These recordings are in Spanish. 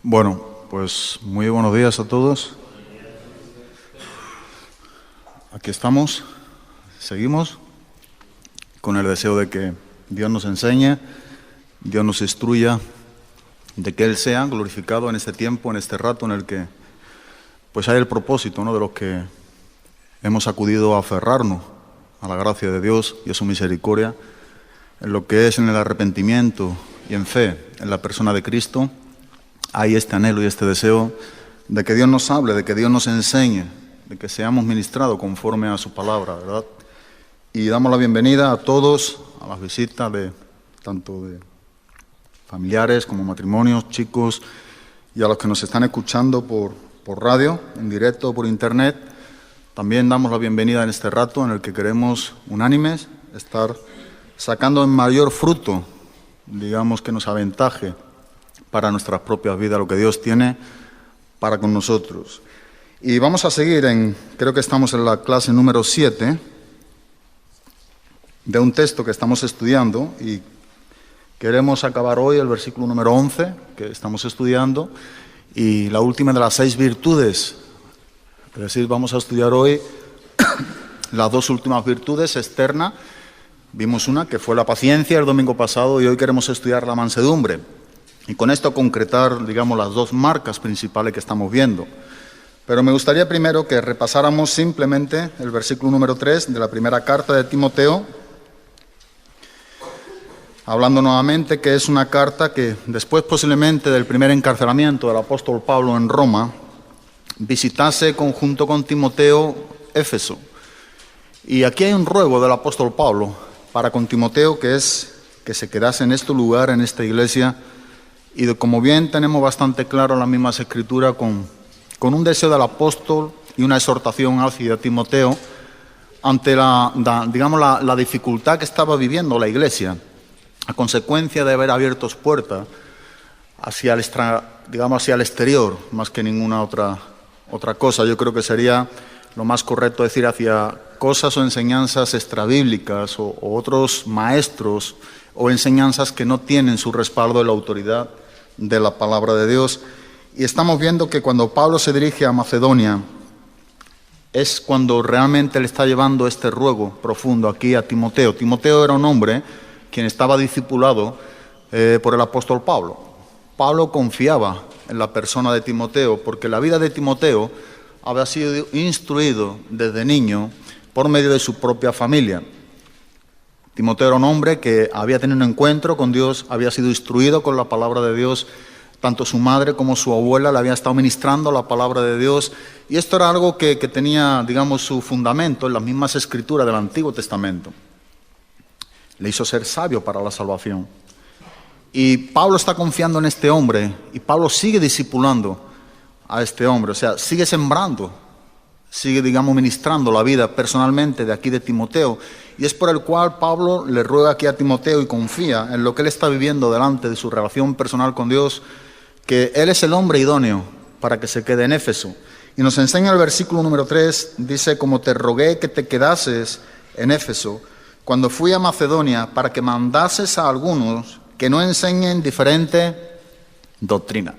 Bueno, pues muy buenos días a todos. Aquí estamos, seguimos con el deseo de que Dios nos enseñe, Dios nos instruya, de que Él sea glorificado en este tiempo, en este rato en el que pues hay el propósito, ¿no?, de los que hemos acudido a aferrarnos a la gracia de Dios y a su misericordia, en lo que es en el arrepentimiento y en fe en la persona de Cristo. Hay este anhelo y este deseo de que Dios nos hable, de que Dios nos enseñe, de que seamos ministrados conforme a su palabra, ¿verdad? Y damos la bienvenida a todos, a las visitas de tanto de familiares como matrimonios, chicos, y a los que nos están escuchando por radio, en directo, por internet. También damos la bienvenida en este rato en el que queremos unánimes estar sacando en mayor fruto, digamos, que nos aventaje para nuestras propias vidas, lo que Dios tiene para con nosotros. Y vamos a seguir creo que estamos en la clase número 7 de un texto que estamos estudiando y queremos acabar hoy el versículo número 11 que estamos estudiando y la última de las 6 virtudes. Es decir, vamos a estudiar hoy las 2 últimas virtudes externas. Vimos una que fue la paciencia el domingo pasado y hoy queremos estudiar la mansedumbre. Y con esto concretar, digamos, las 2 marcas principales que estamos viendo. Pero me gustaría primero que repasáramos simplemente el versículo número 3 de la primera carta de Timoteo, hablando nuevamente que es una carta que después posiblemente del primer encarcelamiento del apóstol Pablo en Roma, visitase conjunto con Timoteo Éfeso. Y aquí hay un ruego del apóstol Pablo para con Timoteo, que es que se quedase en este lugar, en esta iglesia. Y como bien tenemos bastante claro en las mismas escrituras, con un deseo del apóstol y una exhortación hacia Timoteo ante la dificultad que estaba viviendo la iglesia, a consecuencia de haber abierto puertas hacia el exterior, más que ninguna otra cosa. Yo creo que sería lo más correcto decir hacia cosas o enseñanzas extrabíblicas o otros maestros o enseñanzas que no tienen su respaldo en la autoridad de la palabra de Dios. Y estamos viendo que cuando Pablo se dirige a Macedonia es cuando realmente le está llevando este ruego profundo aquí a Timoteo. Timoteo era un hombre quien estaba discipulado por el apóstol Pablo. Pablo confiaba en la persona de Timoteo porque la vida de Timoteo había sido instruido desde niño por medio de su propia familia. Timoteo era un hombre que había tenido un encuentro con Dios, había sido instruido con la palabra de Dios. Tanto su madre como su abuela le habían estado ministrando la palabra de Dios. Y esto era algo que tenía, digamos, su fundamento en las mismas escrituras del Antiguo Testamento. Le hizo ser sabio para la salvación. Y Pablo está confiando en este hombre y Pablo sigue discipulando a este hombre. O sea, sigue sembrando, sigue, digamos, ministrando la vida personalmente de aquí de Timoteo. Y es por el cual Pablo le ruega aquí a Timoteo y confía en lo que él está viviendo delante de su relación personal con Dios, que él es el hombre idóneo para que se quede en Éfeso. Y nos enseña el versículo número 3, dice: como te rogué que te quedases en Éfeso, cuando fui a Macedonia, para que mandases a algunos que no enseñen diferente doctrina.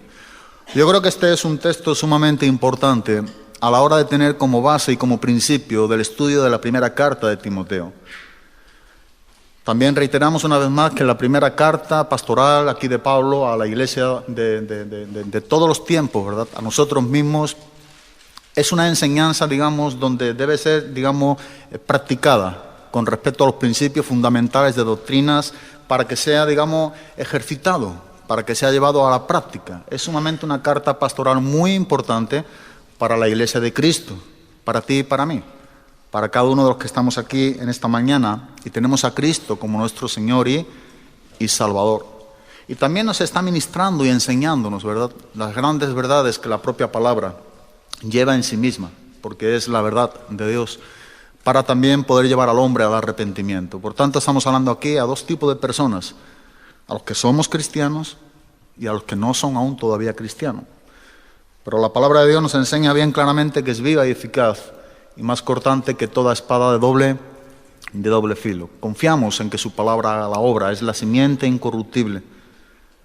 Yo creo que este es un texto sumamente importante a la hora de tener como base y como principio del estudio de la primera carta de Timoteo. También reiteramos una vez más que la primera carta pastoral aquí de Pablo a la iglesia de todos los tiempos, ¿verdad?, a nosotros mismos, es una enseñanza, digamos, donde debe ser, digamos, practicada con respecto a los principios fundamentales de doctrinas para que sea, digamos, ejercitado, para que sea llevado a la práctica. Es sumamente una carta pastoral muy importante para la iglesia de Cristo, para ti y para mí, para cada uno de los que estamos aquí en esta mañana y tenemos a Cristo como nuestro Señor y Salvador. Y también nos está ministrando y enseñándonos, ¿verdad?, las grandes verdades que la propia palabra lleva en sí misma, porque es la verdad de Dios, para también poder llevar al hombre al arrepentimiento. Por tanto, estamos hablando aquí a 2 tipos de personas: a los que somos cristianos y a los que no son aún todavía cristianos. Pero la palabra de Dios nos enseña bien claramente que es viva y eficaz y más cortante que toda espada de doble filo. Confiamos en que su palabra haga la obra, es la simiente incorruptible,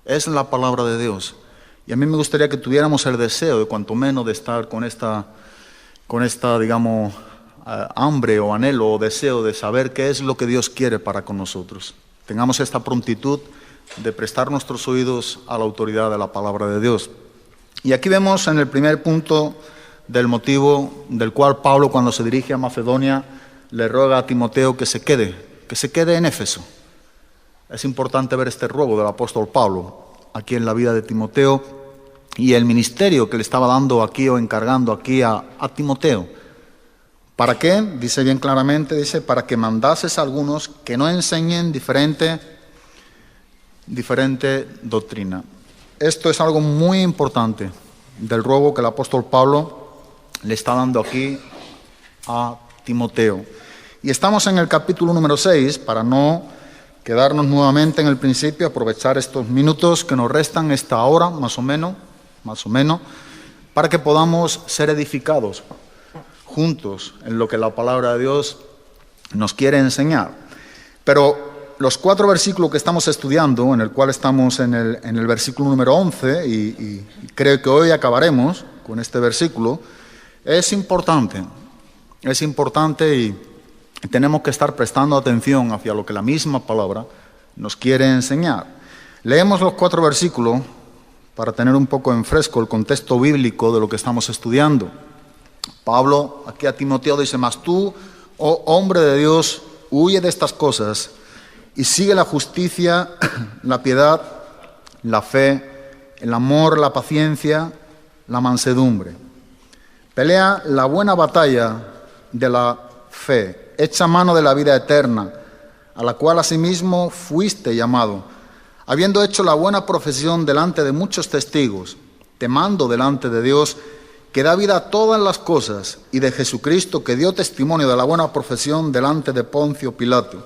es la palabra de Dios. Y a mí me gustaría que tuviéramos el deseo de cuanto menos de estar con esta digamos, hambre o anhelo o deseo de saber qué es lo que Dios quiere para con nosotros. Tengamos esta prontitud de prestar nuestros oídos a la autoridad de la palabra de Dios. Y aquí vemos en el primer punto del motivo del cual Pablo, cuando se dirige a Macedonia, le ruega a Timoteo que se quede en Éfeso. Es importante ver este ruego del apóstol Pablo aquí en la vida de Timoteo y el ministerio que le estaba dando aquí o encargando aquí a Timoteo. ¿Para qué? Dice bien claramente, dice, para que mandases a algunos que no enseñen diferente doctrina. Esto es algo muy importante del ruego que el apóstol Pablo le está dando aquí a Timoteo. Y estamos en el capítulo número 6, para no quedarnos nuevamente en el principio, aprovechar estos minutos que nos restan, esta hora más o menos, para que podamos ser edificados juntos en lo que la palabra de Dios nos quiere enseñar. Pero los 4 versículos que estamos estudiando, en el cual estamos en el versículo número 11, y creo que hoy acabaremos con este versículo, es importante y tenemos que estar prestando atención hacia lo que la misma palabra nos quiere enseñar. Leemos los 4 versículos para tener un poco en fresco el contexto bíblico de lo que estamos estudiando. Pablo aquí a Timoteo dice: mas tú, oh hombre de Dios, huye de estas cosas y sigue la justicia, la piedad, la fe, el amor, la paciencia, la mansedumbre. Pelea la buena batalla de la fe, echa mano de la vida eterna, a la cual asimismo fuiste llamado, habiendo hecho la buena profesión delante de muchos testigos. Te mando delante de Dios, que da vida a todas las cosas, y de Jesucristo, que dio testimonio de la buena profesión delante de Poncio Pilato,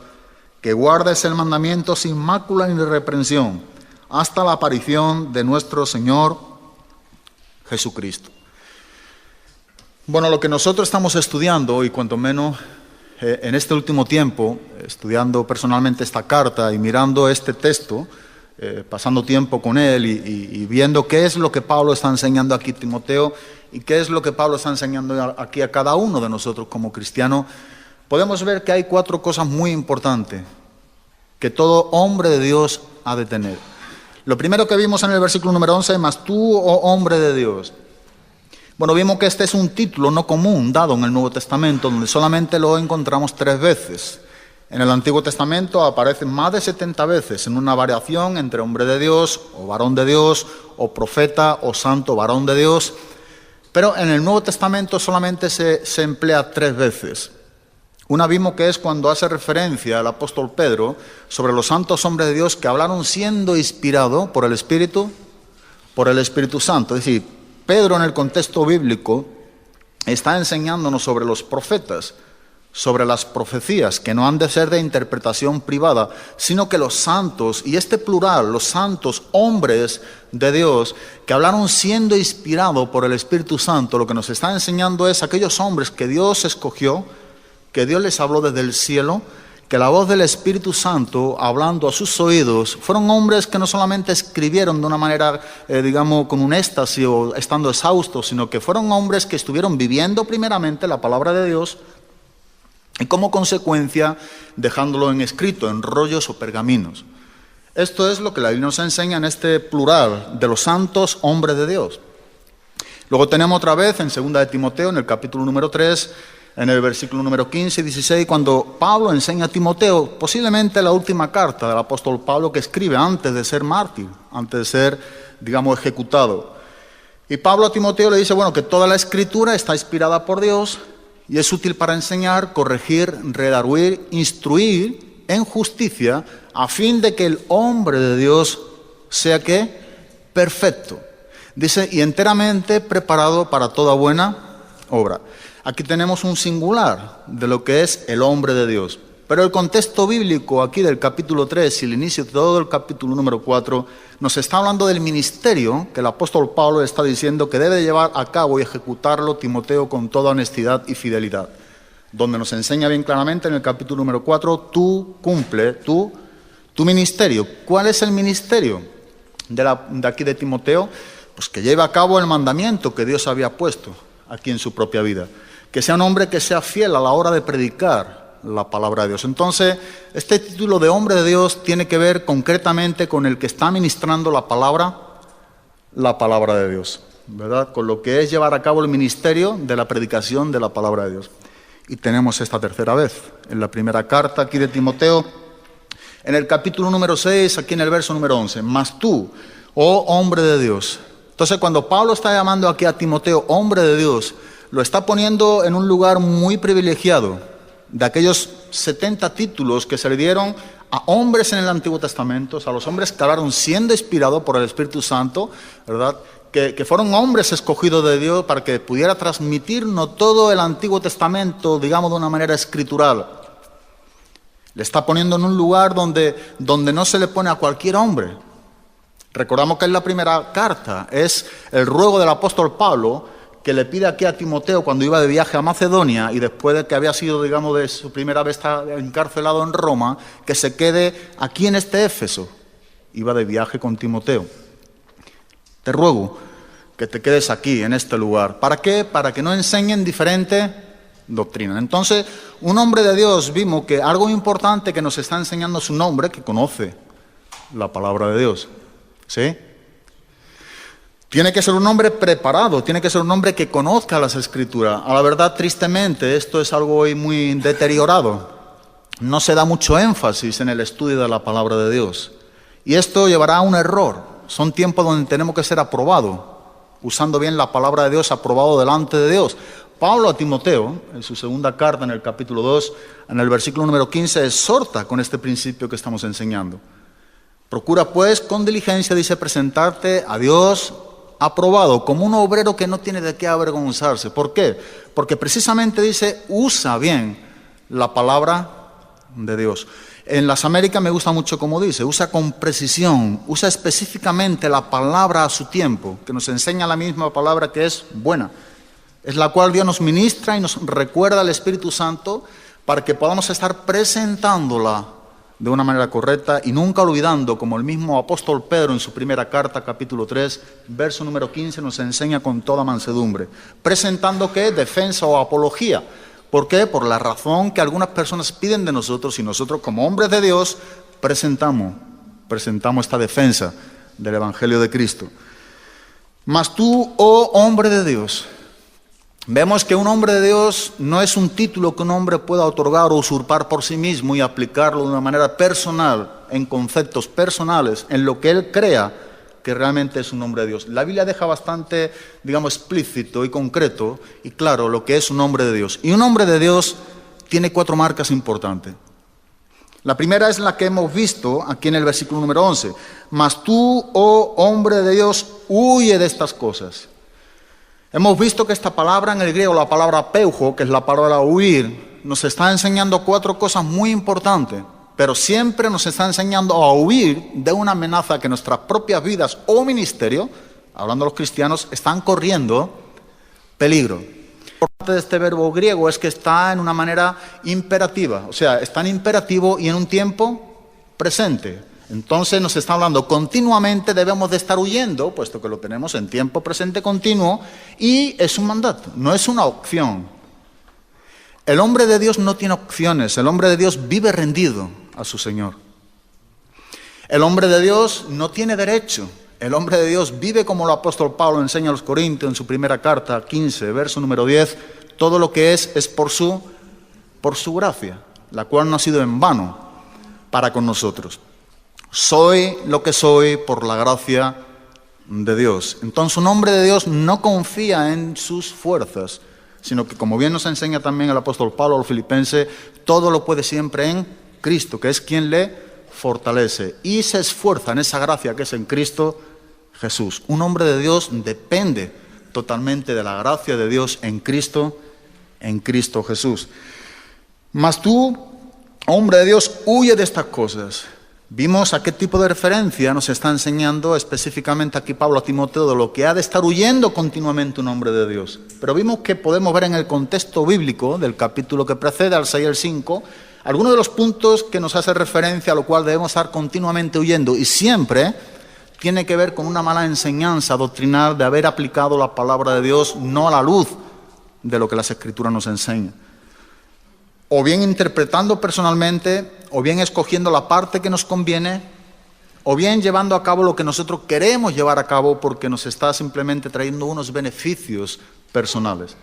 que guardes el mandamiento sin mácula ni reprensión, hasta la aparición de nuestro Señor Jesucristo. Bueno, lo que nosotros estamos estudiando, y cuanto menos en este último tiempo, estudiando personalmente esta carta y mirando este texto, pasando tiempo con él y viendo qué es lo que Pablo está enseñando aquí a Timoteo y qué es lo que Pablo está enseñando aquí a cada uno de nosotros como cristianos, podemos ver que hay 4 cosas muy importantes que todo hombre de Dios ha de tener. Lo primero que vimos en el versículo número 11, mas tú, oh hombre de Dios. Bueno, vimos que este es un título no común dado en el Nuevo Testamento, donde solamente lo encontramos 3 veces. En el Antiguo Testamento aparece más de 70 veces en una variación entre hombre de Dios, o varón de Dios, o profeta, o santo varón de Dios. Pero en el Nuevo Testamento solamente se emplea 3 veces. Una vimos que es cuando hace referencia el apóstol Pedro sobre los santos hombres de Dios que hablaron siendo inspirados por el Espíritu Santo. Es decir, Pedro en el contexto bíblico está enseñándonos sobre los profetas, sobre las profecías, que no han de ser de interpretación privada, sino que los santos, y este plural, los santos hombres de Dios, que hablaron siendo inspirados por el Espíritu Santo, lo que nos está enseñando es aquellos hombres que Dios escogió, que Dios les habló desde el cielo, que la voz del Espíritu Santo, hablando a sus oídos, fueron hombres que no solamente escribieron de una manera, digamos, con un éxtasis o estando exhaustos, sino que fueron hombres que estuvieron viviendo primeramente la palabra de Dios y como consecuencia dejándolo en escrito, en rollos o pergaminos. Esto es lo que la Biblia nos enseña en este plural de los santos hombres de Dios. Luego tenemos otra vez en 2 de Timoteo, en el capítulo número 3, en el versículo número 15 y 16, cuando Pablo enseña a Timoteo, posiblemente la última carta del apóstol Pablo que escribe antes de ser mártir, antes de ser, digamos, ejecutado. Y Pablo a Timoteo le dice, bueno, que toda la escritura está inspirada por Dios y es útil para enseñar, corregir, redarguir, instruir en justicia, a fin de que el hombre de Dios sea, ¿qué? Perfecto. Dice, y enteramente preparado para toda buena obra. Aquí tenemos un singular de lo que es el hombre de Dios. Pero el contexto bíblico aquí del capítulo 3 y el inicio de todo el capítulo número 4 nos está hablando del ministerio que el apóstol Pablo está diciendo que debe llevar a cabo y ejecutarlo Timoteo con toda honestidad y fidelidad. Donde nos enseña bien claramente en el capítulo número 4, tú cumple tu ministerio. ¿Cuál es el ministerio de aquí de Timoteo? Pues que lleve a cabo el mandamiento que Dios había puesto aquí en su propia vida. Que sea un hombre que sea fiel a la hora de predicar la palabra de Dios. Entonces, este título de hombre de Dios tiene que ver concretamente con el que está ministrando la palabra de Dios, ¿verdad? Con lo que es llevar a cabo el ministerio de la predicación de la palabra de Dios. Y tenemos esta tercera vez, en la primera carta aquí de Timoteo, en el capítulo número 6, aquí en el verso número 11. Mas tú, oh hombre de Dios. Entonces, cuando Pablo está llamando aquí a Timoteo hombre de Dios, lo está poniendo en un lugar muy privilegiado, de aquellos 70 títulos que se le dieron a hombres en el Antiguo Testamento, o sea, a los hombres que hablaron siendo inspirados por el Espíritu Santo, ¿verdad? Que fueron hombres escogidos de Dios para que pudiera transmitirnos todo el Antiguo Testamento, digamos, de una manera escritural. Le está poniendo en un lugar donde no se le pone a cualquier hombre. Recordamos que es la primera carta, es el ruego del apóstol Pablo, que le pide aquí a Timoteo cuando iba de viaje a Macedonia y después de que había sido, digamos, de su primera vez encarcelado en Roma, que se quede aquí en este Éfeso. Iba de viaje con Timoteo. Te ruego que te quedes aquí, en este lugar. ¿Para qué? Para que no enseñen diferente doctrina. Entonces, un hombre de Dios, vimos que algo importante que nos está enseñando es un hombre que conoce la palabra de Dios. ¿Sí? Tiene que ser un hombre preparado, tiene que ser un hombre que conozca las Escrituras. A la verdad, tristemente, esto es algo hoy muy deteriorado. No se da mucho énfasis en el estudio de la palabra de Dios. Y esto llevará a un error. Son tiempos donde tenemos que ser aprobados, usando bien la palabra de Dios, aprobado delante de Dios. Pablo a Timoteo, en su segunda carta, en el capítulo 2, en el versículo número 15, exhorta con este principio que estamos enseñando. Procura pues con diligencia, dice, presentarte a Dios aprobado, como un obrero que no tiene de qué avergonzarse. ¿Por qué? Porque precisamente dice, usa bien la palabra de Dios. En las Américas me gusta mucho como dice, usa con precisión, usa específicamente la palabra a su tiempo, que nos enseña la misma palabra que es buena. Es la cual Dios nos ministra y nos recuerda al Espíritu Santo para que podamos estar presentándola de una manera correcta y nunca olvidando, como el mismo apóstol Pedro en su primera carta, capítulo 3, verso número 15, nos enseña con toda mansedumbre. Presentando, ¿qué? Defensa o apología. ¿Por qué? Por la razón que algunas personas piden de nosotros y nosotros como hombres de Dios presentamos esta defensa del Evangelio de Cristo. Mas tú, oh hombre de Dios. Vemos que un hombre de Dios no es un título que un hombre pueda otorgar o usurpar por sí mismo y aplicarlo de una manera personal, en conceptos personales, en lo que él crea que realmente es un hombre de Dios. La Biblia deja bastante, digamos, explícito y concreto y claro lo que es un hombre de Dios. Y un hombre de Dios tiene 4 marcas importantes. La primera es la que hemos visto aquí en el versículo número 11. Mas tú, oh hombre de Dios, huye de estas cosas. Hemos visto que esta palabra en el griego, la palabra peujo, que es la palabra huir, nos está enseñando 4 cosas muy importantes, pero siempre nos está enseñando a huir de una amenaza que nuestras propias vidas o ministerio, hablando de los cristianos, están corriendo peligro. Por parte de este verbo griego es que está en una manera imperativa, o sea, está en imperativo y en un tiempo presente. Entonces nos está hablando continuamente, debemos de estar huyendo, puesto que lo tenemos en tiempo presente continuo, y es un mandato, no es una opción. El hombre de Dios no tiene opciones, el hombre de Dios vive rendido a su Señor. El hombre de Dios no tiene derecho, el hombre de Dios vive como el apóstol Pablo enseña a los Corintios en su primera carta, 15, verso número 10, todo lo que es por su gracia, la cual no ha sido en vano para con nosotros. Soy lo que soy por la gracia de Dios. Entonces un hombre de Dios no confía en sus fuerzas, sino que, como bien nos enseña también el apóstol Pablo a los Filipenses, todo lo puede siempre en Cristo, que es quien le fortalece. Y se esfuerza en esa gracia que es en Cristo Jesús. Un hombre de Dios depende totalmente de la gracia de Dios en Cristo Jesús. Mas tú, hombre de Dios, huye de estas cosas. Vimos a qué tipo de referencia nos está enseñando específicamente aquí Pablo a Timoteo de lo que ha de estar huyendo continuamente un hombre de Dios. Pero vimos que podemos ver en el contexto bíblico del capítulo que precede al 6 y al 5 algunos de los puntos que nos hace referencia a lo cual debemos estar continuamente huyendo y siempre tiene que ver con una mala enseñanza doctrinal de haber aplicado la palabra de Dios no a la luz de lo que las Escrituras nos enseñan. O bien interpretando personalmente, o bien escogiendo la parte que nos conviene, o bien llevando a cabo lo que nosotros queremos llevar a cabo porque nos está simplemente trayendo unos beneficios personales.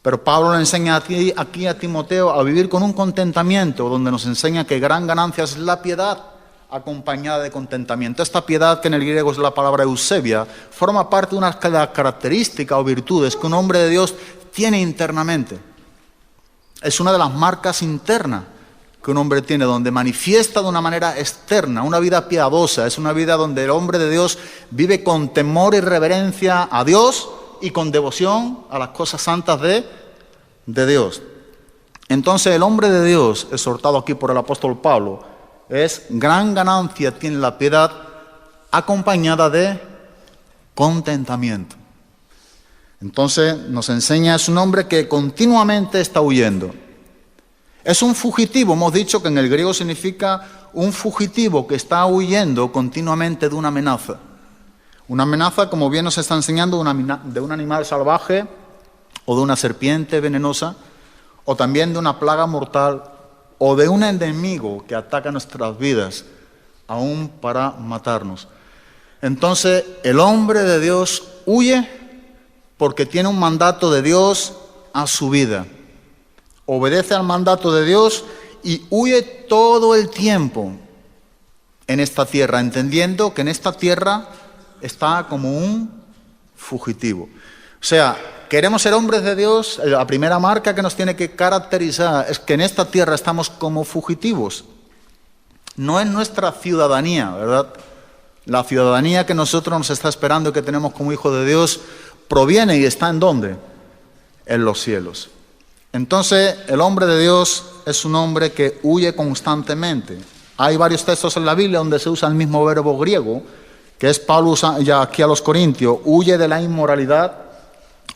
Pero Pablo le enseña aquí a Timoteo a vivir con un contentamiento, donde nos enseña que gran ganancia es la piedad acompañada de contentamiento. Esta piedad, que en el griego es la palabra eusebia, forma parte de una característica o virtudes que un hombre de Dios tiene internamente. Es una de las marcas internas que un hombre tiene, donde manifiesta de una manera externa una vida piadosa. Es una vida donde el hombre de Dios vive con temor y reverencia a Dios y con devoción a las cosas santas de Dios. Entonces el hombre de Dios, exhortado aquí por el apóstol Pablo, es gran ganancia tiene la piedad acompañada de contentamiento. Entonces nos enseña, es un hombre que continuamente está huyendo. Es un fugitivo, hemos dicho que en el griego significa un fugitivo que está huyendo continuamente de una amenaza. Una amenaza, como bien nos está enseñando, de un animal salvaje o de una serpiente venenosa, o también de una plaga mortal o de un enemigo que ataca nuestras vidas, aún para matarnos. Entonces, el hombre de Dios huye porque tiene un mandato de Dios a su vida. Obedece al mandato de Dios y huye todo el tiempo en esta tierra, entendiendo que en esta tierra está como un fugitivo. O sea, queremos ser hombres de Dios. La primera marca que nos tiene que caracterizar es que en esta tierra estamos como fugitivos. No es nuestra ciudadanía, ¿verdad? La ciudadanía que nosotros nos está esperando y que tenemos como hijos de Dios proviene y está ¿en dónde? En los cielos. Entonces, el hombre de Dios es un hombre que huye constantemente. Hay varios textos en la Biblia donde se usa el mismo verbo griego, que es Pablo usa ya aquí a los Corintios: huye de la inmoralidad,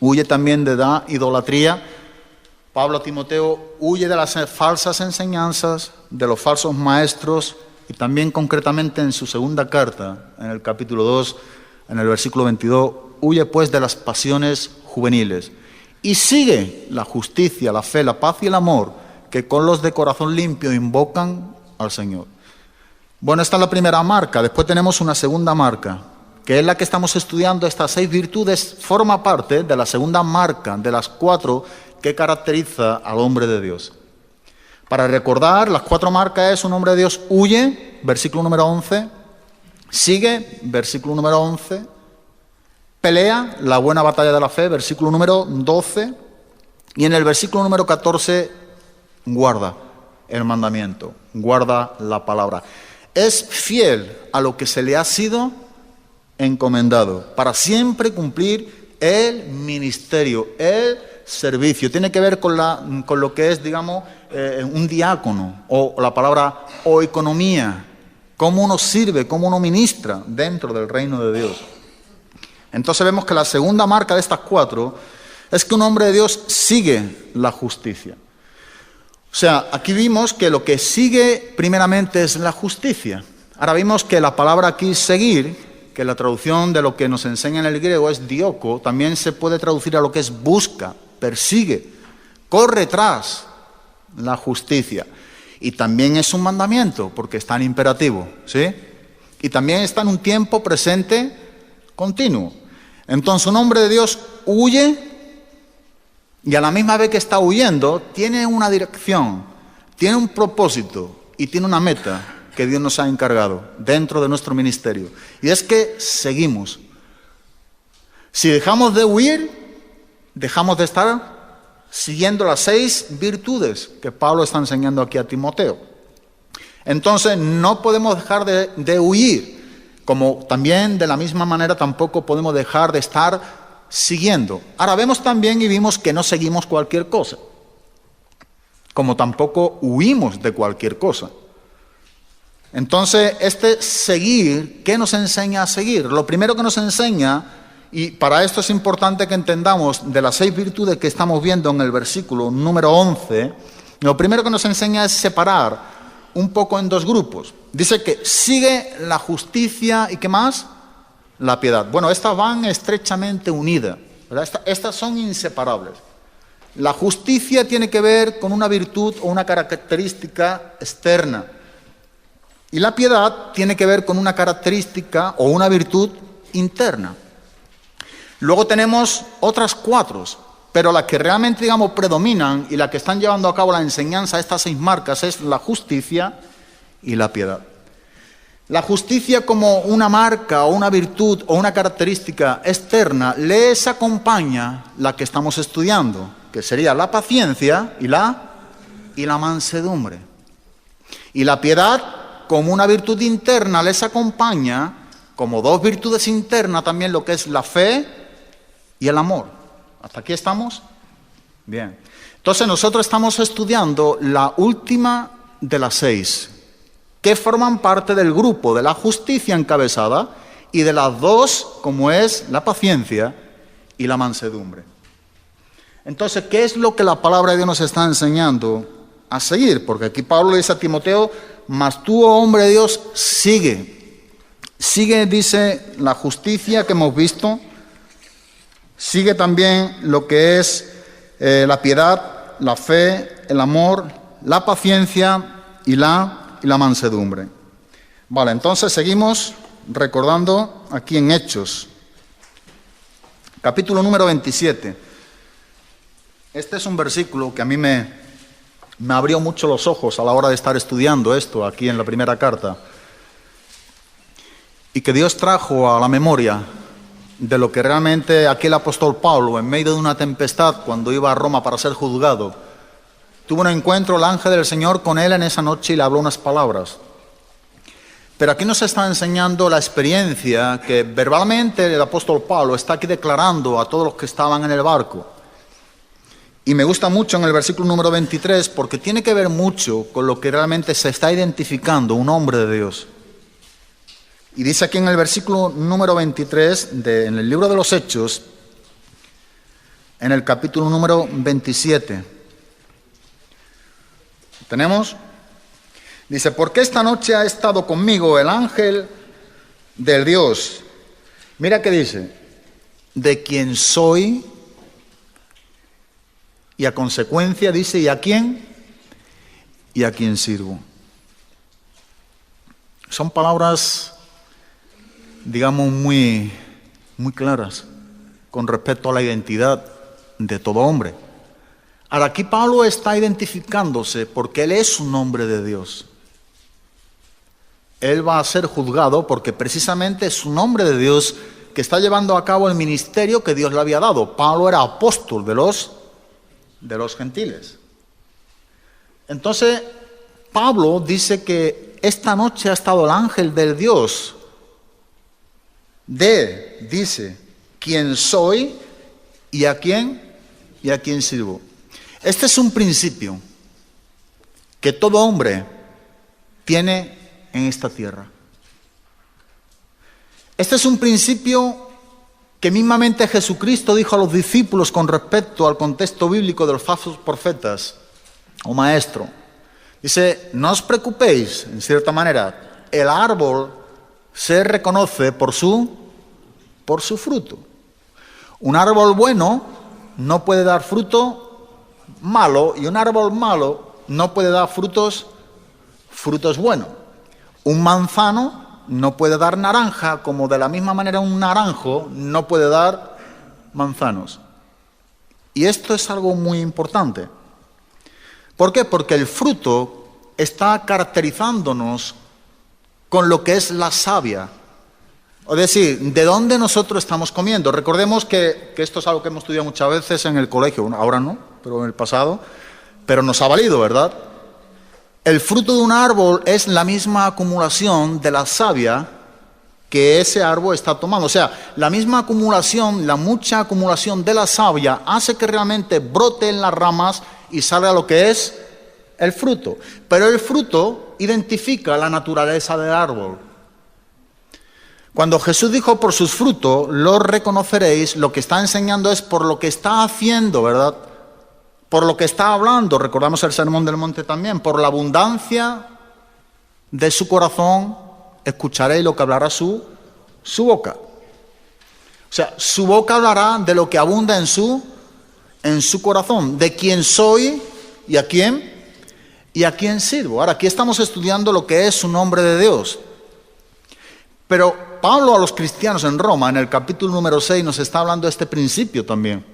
huye también de la idolatría. Pablo a Timoteo huye de las falsas enseñanzas, de los falsos maestros, y también concretamente en su segunda carta, en el capítulo 2, en el versículo 22, huye pues de las pasiones juveniles y sigue la justicia, la fe, la paz y el amor, que con los de corazón limpio invocan al Señor. Bueno, esta es la primera marca. Después tenemos una segunda marca, que es la que estamos estudiando. Estas 6 virtudes forma parte de la segunda marca de las 4 que caracteriza al hombre de Dios. Para recordar, las 4 marcas es: un hombre de Dios huye, versículo número 11, sigue, versículo número 11, pelea la buena batalla de la fe, versículo número 12, y en el versículo número 14 guarda el mandamiento, guarda la palabra. Es fiel a lo que se le ha sido encomendado para siempre cumplir el ministerio, el servicio. Tiene que ver con lo que es, digamos, un diácono, o la palabra oikonomía, cómo uno sirve, cómo uno ministra dentro del reino de Dios. Entonces vemos que la segunda marca de estas 4 es que un hombre de Dios sigue la justicia. O sea, aquí vimos que lo que sigue primeramente es la justicia. Ahora vimos que la palabra aquí seguir, que la traducción de lo que nos enseña en el griego es dioko, también se puede traducir a lo que es busca, persigue, corre tras la justicia. Y también es un mandamiento, porque está en imperativo, ¿sí? Y también está en un tiempo presente continuo. Entonces un hombre de Dios huye, y a la misma vez que está huyendo, tiene una dirección, tiene un propósito y tiene una meta que Dios nos ha encargado dentro de nuestro ministerio. Y es que seguimos. Si dejamos de huir, dejamos de estar siguiendo las 6 virtudes que Pablo está enseñando aquí a Timoteo. Entonces no podemos dejar de huir, como también de la misma manera tampoco podemos dejar de estar siguiendo. Ahora vemos también y vimos que no seguimos cualquier cosa, como tampoco huimos de cualquier cosa. Entonces, este seguir, ¿qué nos enseña a seguir? Lo primero que nos enseña, y para esto es importante que entendamos de las 6 virtudes que estamos viendo en el versículo número 11, lo primero que nos enseña es separar un poco en dos grupos. Dice que sigue la justicia y ¿qué más? La piedad. Bueno, estas van estrechamente unidas, ¿verdad? Estas son inseparables. La justicia tiene que ver con una virtud o una característica externa. Y la piedad tiene que ver con una característica o una virtud interna. Luego tenemos otras 4, pero las que realmente, digamos, predominan y las que están llevando a cabo la enseñanza de estas 6 marcas es la justicia y la piedad. La justicia como una marca o una virtud o una característica externa les acompaña la que estamos estudiando, que sería la paciencia y la mansedumbre. Y la piedad como una virtud interna les acompaña, como 2 virtudes internas también, lo que es la fe y el amor. ¿Hasta aquí estamos? Bien. Entonces nosotros estamos estudiando la última de las 6, que forman parte del grupo de la justicia encabezada y de las 2, como es la paciencia y la mansedumbre. Entonces, ¿qué es lo que la palabra de Dios nos está enseñando a seguir? Porque aquí Pablo le dice a Timoteo, mas tú, oh hombre de Dios, sigue. Sigue, dice, la justicia que hemos visto. Sigue también lo que es la piedad, la fe, el amor, la paciencia y la mansedumbre. Vale, entonces seguimos recordando aquí en Hechos, capítulo número 27. Este es un versículo que a mí me abrió mucho los ojos a la hora de estar estudiando esto aquí en la primera carta. Y que Dios trajo a la memoria de lo que realmente aquel apóstol Pablo, en medio de una tempestad, cuando iba a Roma para ser juzgado, tuvo un encuentro el ángel del Señor con él en esa noche y le habló unas palabras. Pero aquí nos está enseñando la experiencia que verbalmente el apóstol Pablo está aquí declarando a todos los que estaban en el barco. Y me gusta mucho en el versículo número 23 porque tiene que ver mucho con lo que realmente se está identificando un hombre de Dios. Y dice aquí en el versículo número 23, en el libro de los Hechos, en el capítulo número 27. ¿Tenemos? Dice, porque esta noche ha estado conmigo el ángel del Dios. Mira qué dice, de quien soy, y a consecuencia dice, ¿y a quién? Y a quién sirvo. Son palabras, digamos, muy claras con respecto a la identidad de todo hombre. Ahora, aquí Pablo está identificándose porque él es un hombre de Dios. Él va a ser juzgado porque precisamente es un hombre de Dios que está llevando a cabo el ministerio que Dios le había dado. Pablo era apóstol de los gentiles. Entonces, Pablo dice que esta noche ha estado el ángel del Dios. Dice, quién soy y a quién sirvo. Este es un principio que todo hombre tiene en esta tierra. Este es un principio que mismamente Jesucristo dijo a los discípulos con respecto al contexto bíblico de los falsos profetas o maestro. Dice, no os preocupéis, en cierta manera, el árbol se reconoce por su fruto. Un árbol bueno no puede dar fruto malo y un árbol malo no puede dar frutos buenos. Un manzano no puede dar naranja, como de la misma manera un naranjo no puede dar manzanos. Y esto es algo muy importante. ¿Por qué? Porque el fruto está caracterizándonos con lo que es la savia. Es decir, ¿de dónde nosotros estamos comiendo? Recordemos que esto es algo que hemos estudiado muchas veces en el colegio, ahora no, pero en el pasado, pero nos ha valido, ¿verdad? El fruto de un árbol es la misma acumulación de la savia que ese árbol está tomando. O sea, la misma acumulación, la mucha acumulación de la savia hace que realmente brote en las ramas y salga lo que es el fruto. Pero el fruto identifica la naturaleza del árbol. Cuando Jesús dijo por sus frutos los reconoceréis, lo que está enseñando es por lo que está haciendo, ¿verdad? Por lo que está hablando, recordamos el Sermón del Monte también, por la abundancia de su corazón escucharéis lo que hablará su boca. O sea, su boca hablará de lo que abunda en su corazón, de quién soy y a quién sirvo. Ahora, aquí estamos estudiando lo que es un hombre de Dios. Pero Pablo a los cristianos en Roma, en el capítulo número 6, nos está hablando de este principio también.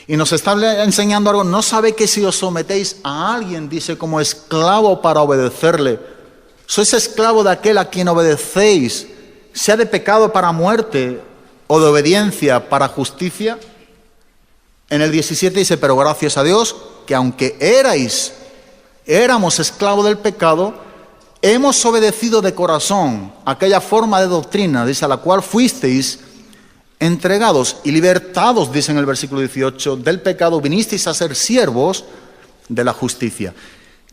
Y nos está enseñando algo. No sabe que si os sometéis a alguien, dice, como esclavo para obedecerle, sois esclavo de aquel a quien obedecéis, sea de pecado para muerte o de obediencia para justicia. En el 17 dice, pero gracias a Dios, que aunque éramos esclavos del pecado, hemos obedecido de corazón aquella forma de doctrina, dice, a la cual fuisteis entregados y libertados, dice en el versículo 18, del pecado, vinisteis a ser siervos de la justicia.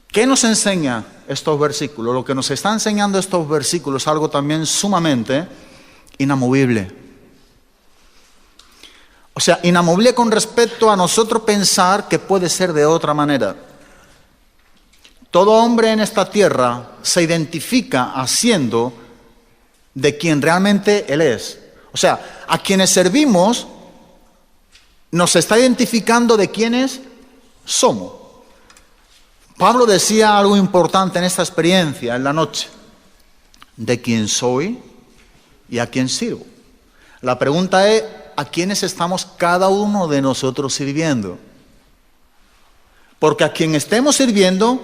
¿Qué nos enseña estos versículos? Lo que nos está enseñando estos versículos es algo también sumamente inamovible. O sea, inamovible con respecto a nosotros pensar que puede ser de otra manera. Todo hombre en esta tierra se identifica haciendo de quien realmente él es. O sea, a quienes servimos nos está identificando de quienes somos. Pablo decía algo importante en esta experiencia, en la noche, de quién soy y a quién sirvo. La pregunta es, ¿a quiénes estamos cada uno de nosotros sirviendo? Porque a quien estemos sirviendo,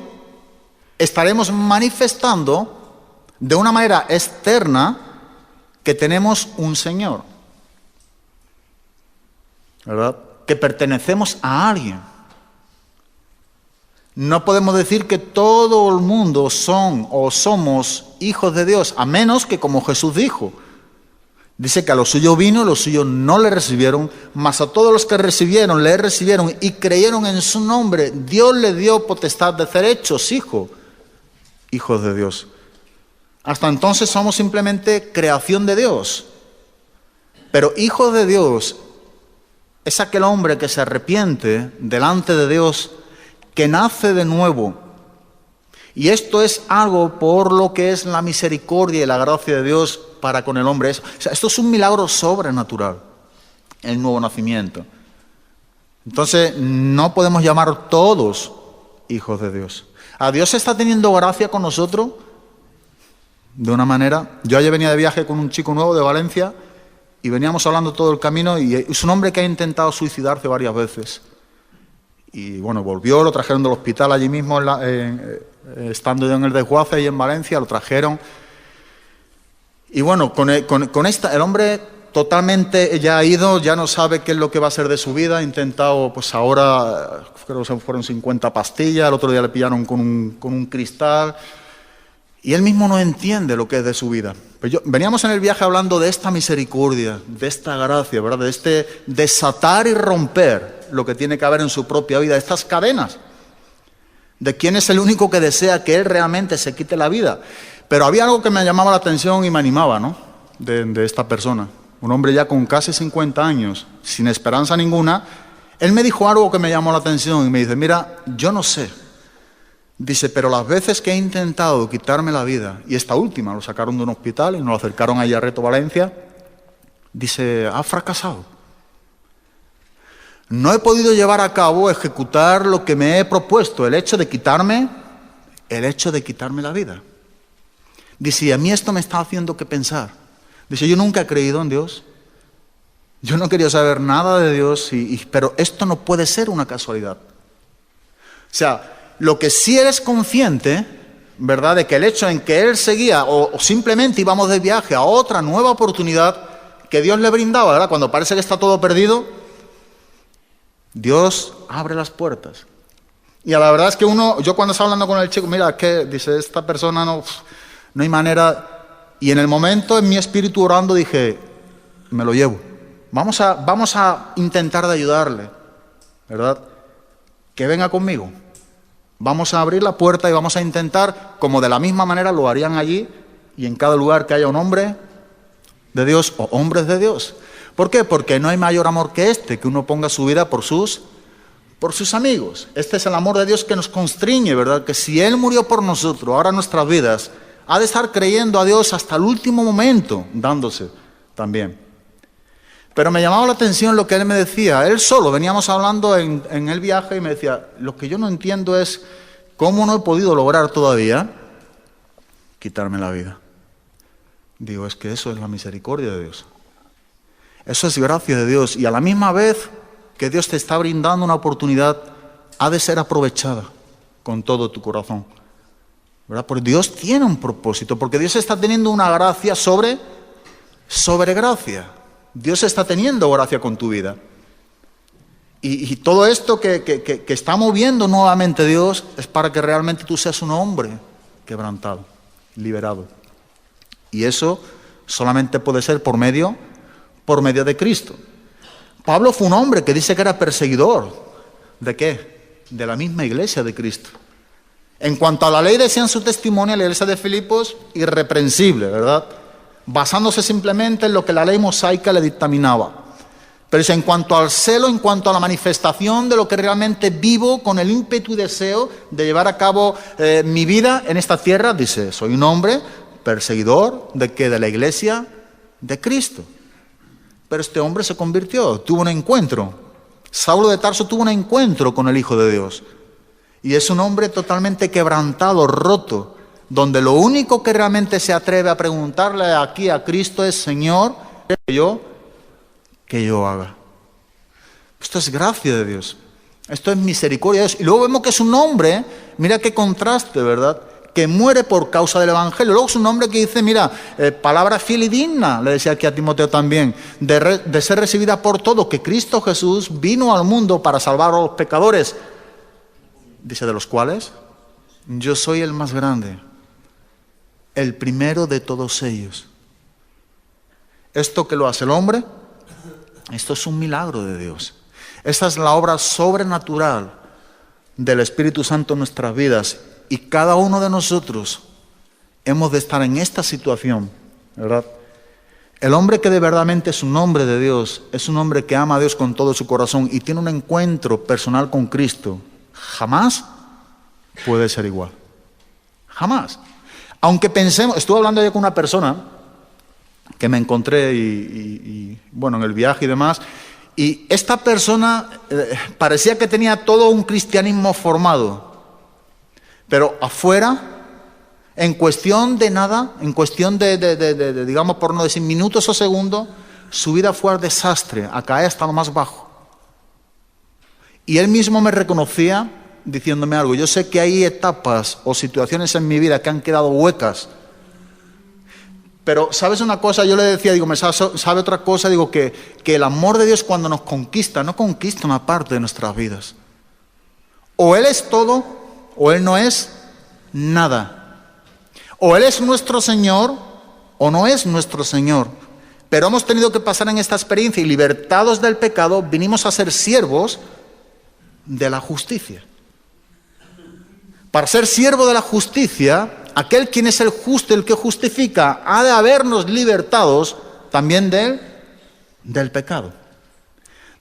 estaremos manifestando de una manera externa que tenemos un Señor, ¿verdad? Que pertenecemos a alguien. No podemos decir que todo el mundo son o somos hijos de Dios, a menos que, como Jesús dijo, dice que a los suyos vino, los suyos no le recibieron, mas a todos los que recibieron, le recibieron y creyeron en su nombre, Dios le dio potestad de ser hechos hijos de Dios. Hasta entonces somos simplemente creación de Dios. Pero hijo de Dios es aquel hombre que se arrepiente delante de Dios, que nace de nuevo. Y esto es algo por lo que es la misericordia y la gracia de Dios para con el hombre. O sea, esto es un milagro sobrenatural, el nuevo nacimiento. Entonces, no podemos llamar todos hijos de Dios. A Dios está teniendo gracia con nosotros de una manera. Yo ayer venía de viaje con un chico nuevo de Valencia y veníamos hablando todo el camino y es un hombre que ha intentado suicidarse varias veces. Y bueno, volvió, lo trajeron del hospital allí mismo, estando yo en el desguace y en Valencia, lo trajeron. Y bueno, el hombre totalmente ya ha ido, ya no sabe qué es lo que va a ser de su vida. Ha intentado, pues ahora, creo que fueron 50 pastillas, el otro día le pillaron con un cristal. Y él mismo no entiende lo que es de su vida. Pero veníamos en el viaje hablando de esta misericordia, de esta gracia, ¿verdad? De este desatar y romper lo que tiene que haber en su propia vida, estas cadenas, de quién es el único que desea que él realmente se quite la vida. Pero había algo que me llamaba la atención y me animaba, ¿no? De esta persona, un hombre ya con casi 50 años, sin esperanza ninguna. Él me dijo algo que me llamó la atención y me dice, mira, yo no sé, dice, pero las veces que he intentado quitarme la vida, y esta última lo sacaron de un hospital y nos lo acercaron allá a Reto Valencia, dice, ha fracasado. No he podido llevar a cabo, ejecutar lo que me he propuesto, el hecho de quitarme la vida. Dice, y a mí esto me está haciendo que pensar. Dice, yo nunca he creído en Dios. Yo no quería saber nada de Dios, pero esto no puede ser una casualidad. O sea, lo que sí eres consciente, ¿verdad?, de que el hecho en que él seguía o simplemente íbamos de viaje a otra nueva oportunidad que Dios le brindaba, ¿verdad?, cuando parece que está todo perdido, Dios abre las puertas. Y a la verdad es que yo cuando estaba hablando con el chico, mira, que dice, esta persona no hay manera. Y en el momento, en mi espíritu orando, dije, me lo llevo. Vamos a intentar de ayudarle, ¿verdad? Que venga conmigo. Vamos a abrir la puerta y vamos a intentar, como de la misma manera lo harían allí, y en cada lugar que haya un hombre de Dios o hombres de Dios. ¿Por qué? Porque no hay mayor amor que este, que uno ponga su vida por sus por sus amigos. Este es el amor de Dios que nos constriñe, ¿verdad? Que si Él murió por nosotros, ahora en nuestras vidas, ha de estar creyendo a Dios hasta el último momento, dándose también. Pero me llamaba la atención lo que Él me decía. Él solo, veníamos hablando en el viaje y me decía, lo que yo no entiendo es cómo no he podido lograr todavía quitarme la vida. Digo, es que eso es la misericordia de Dios. Eso es gracia de Dios. Y a la misma vez que Dios te está brindando una oportunidad, ha de ser aprovechada con todo tu corazón, ¿verdad? Porque Dios tiene un propósito, porque Dios está teniendo una gracia sobre gracia. Dios está teniendo gracia con tu vida. Y todo esto que está moviendo nuevamente Dios es para que realmente tú seas un hombre quebrantado, liberado. Y eso solamente puede ser por medio de Cristo. Pablo fue un hombre que dice que era perseguidor. ¿De qué? De la misma iglesia de Cristo. En cuanto a la ley, decía en su testimonio, la iglesia de Filipos, irreprensible, ¿verdad? Basándose simplemente en lo que la ley mosaica le dictaminaba. Pero en cuanto al celo, en cuanto a la manifestación de lo que realmente vivo con el ímpetu y deseo de llevar a cabo mi vida en esta tierra, dice, soy un hombre perseguidor ¿de qué? De la iglesia de Cristo. Pero este hombre se convirtió, tuvo un encuentro. Saulo de Tarso tuvo un encuentro con el Hijo de Dios. Y es un hombre totalmente quebrantado, roto, donde lo único que realmente se atreve a preguntarle aquí a Cristo es, Señor, que yo haga. Esto es gracia de Dios. Esto es misericordia de Dios. Y luego vemos que es un hombre, mira qué contraste, ¿verdad?, que muere por causa del Evangelio. Luego es un hombre que dice, mira, palabra fiel y digna, le decía aquí a Timoteo también, de ser recibida por todos, que Cristo Jesús vino al mundo para salvar a los pecadores. Dice, de los cuales yo soy el más grande, el primero de todos ellos. Esto que lo hace el hombre, esto es un milagro de Dios. Esta es la obra sobrenatural del Espíritu Santo en nuestras vidas. Y cada uno de nosotros hemos de estar en esta situación, ¿verdad? El hombre que de verdadmente es un hombre de Dios, es un hombre que ama a Dios con todo su corazón y tiene un encuentro personal con Cristo, jamás puede ser igual. Jamás. Aunque pensemos, estuve hablando yo con una persona que me encontré bueno, en el viaje y demás, y esta persona parecía que tenía todo un cristianismo formado. Pero afuera, en cuestión de nada, en cuestión de digamos, por no decir minutos o segundos, su vida fue al desastre, a caer hasta lo más bajo. Y él mismo me reconocía diciéndome algo. Yo sé que hay etapas o situaciones en mi vida que han quedado huecas. Pero, ¿sabes una cosa? Yo le decía, digo, ¿me sabe otra cosa? Digo que el amor de Dios cuando nos conquista, no conquista una parte de nuestras vidas. O Él es todo, o Él no es nada. O Él es nuestro Señor, o no es nuestro Señor. Pero hemos tenido que pasar en esta experiencia y libertados del pecado, vinimos a ser siervos de la justicia. Para ser siervo de la justicia, aquel quien es el justo, el que justifica, ha de habernos libertados también del pecado.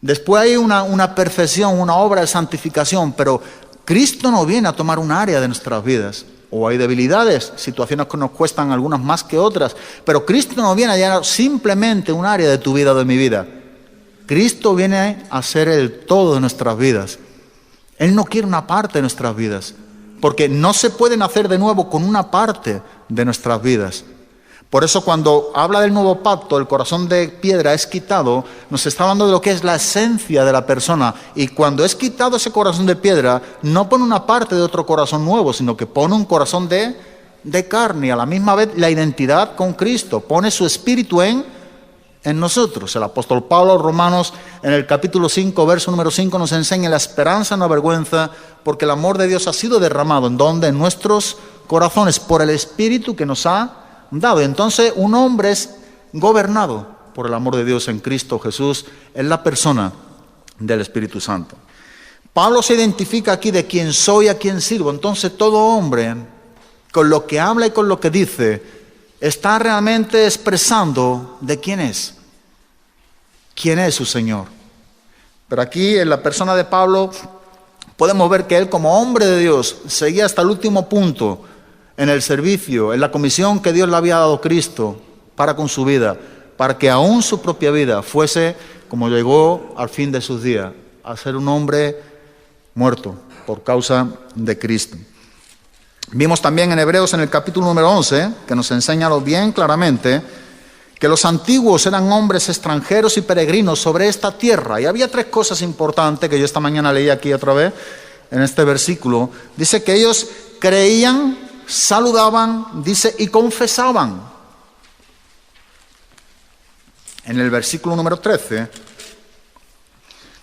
Después hay una perfección, una obra de santificación, pero Cristo no viene a tomar un área de nuestras vidas. O hay debilidades, situaciones que nos cuestan algunas más que otras, pero Cristo no viene a llenar simplemente un área de tu vida o de mi vida. Cristo viene a ser el todo de nuestras vidas. Él no quiere una parte de nuestras vidas, porque no se puede nacer de nuevo con una parte de nuestras vidas. Por eso cuando habla del nuevo pacto, el corazón de piedra es quitado, nos está hablando de lo que es la esencia de la persona. Y cuando es quitado ese corazón de piedra, no pone una parte de otro corazón nuevo, sino que pone un corazón de carne y a la misma vez la identidad con Cristo. Pone su espíritu en nosotros. El apóstol Pablo, Romanos, en el capítulo 5, verso número 5, nos enseña la esperanza no avergüenza, porque el amor de Dios ha sido derramado. ¿En dónde? En nuestros corazones, por el Espíritu que nos ha dado. Entonces, un hombre es gobernado por el amor de Dios en Cristo Jesús, en la persona del Espíritu Santo. Pablo se identifica aquí de quién soy, a quién sirvo. Entonces, todo hombre, con lo que habla y con lo que dice, está realmente expresando de quién es su Señor. Pero aquí, en la persona de Pablo, podemos ver que él como hombre de Dios seguía hasta el último punto en el servicio, en la comisión que Dios le había dado a Cristo para con su vida, para que aún su propia vida fuese como llegó al fin de sus días, a ser un hombre muerto por causa de Cristo. Vimos también en Hebreos en el capítulo número 11, que nos enseña bien claramente, que los antiguos eran hombres extranjeros y peregrinos sobre esta tierra. Y había tres cosas importantes que yo esta mañana leí aquí otra vez en este versículo. Dice que ellos creían, saludaban, dice, y confesaban. En el versículo número 13,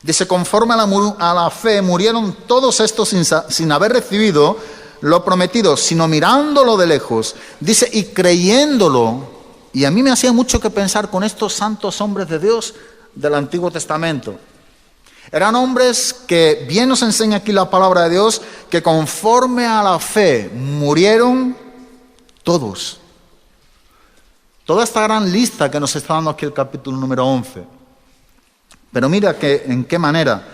dice, conforme a la fe murieron todos estos sin haber recibido lo prometido, sino mirándolo de lejos. Dice, y creyéndolo. Y a mí me hacía mucho que pensar con estos santos hombres de Dios del Antiguo Testamento. Eran hombres que, bien nos enseña aquí la palabra de Dios, que conforme a la fe murieron todos. Toda esta gran lista que nos está dando aquí el capítulo número 11. Pero mira en qué manera.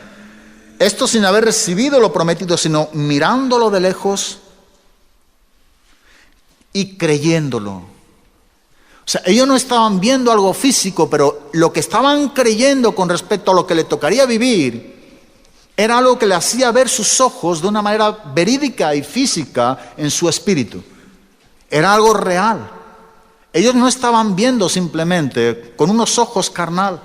Esto sin haber recibido lo prometido, sino mirándolo de lejos y creyéndolo. O sea, ellos no estaban viendo algo físico, pero lo que estaban creyendo con respecto a lo que le tocaría vivir era algo que le hacía ver sus ojos de una manera verídica y física en su espíritu. Era algo real. Ellos no estaban viendo simplemente con unos ojos carnal,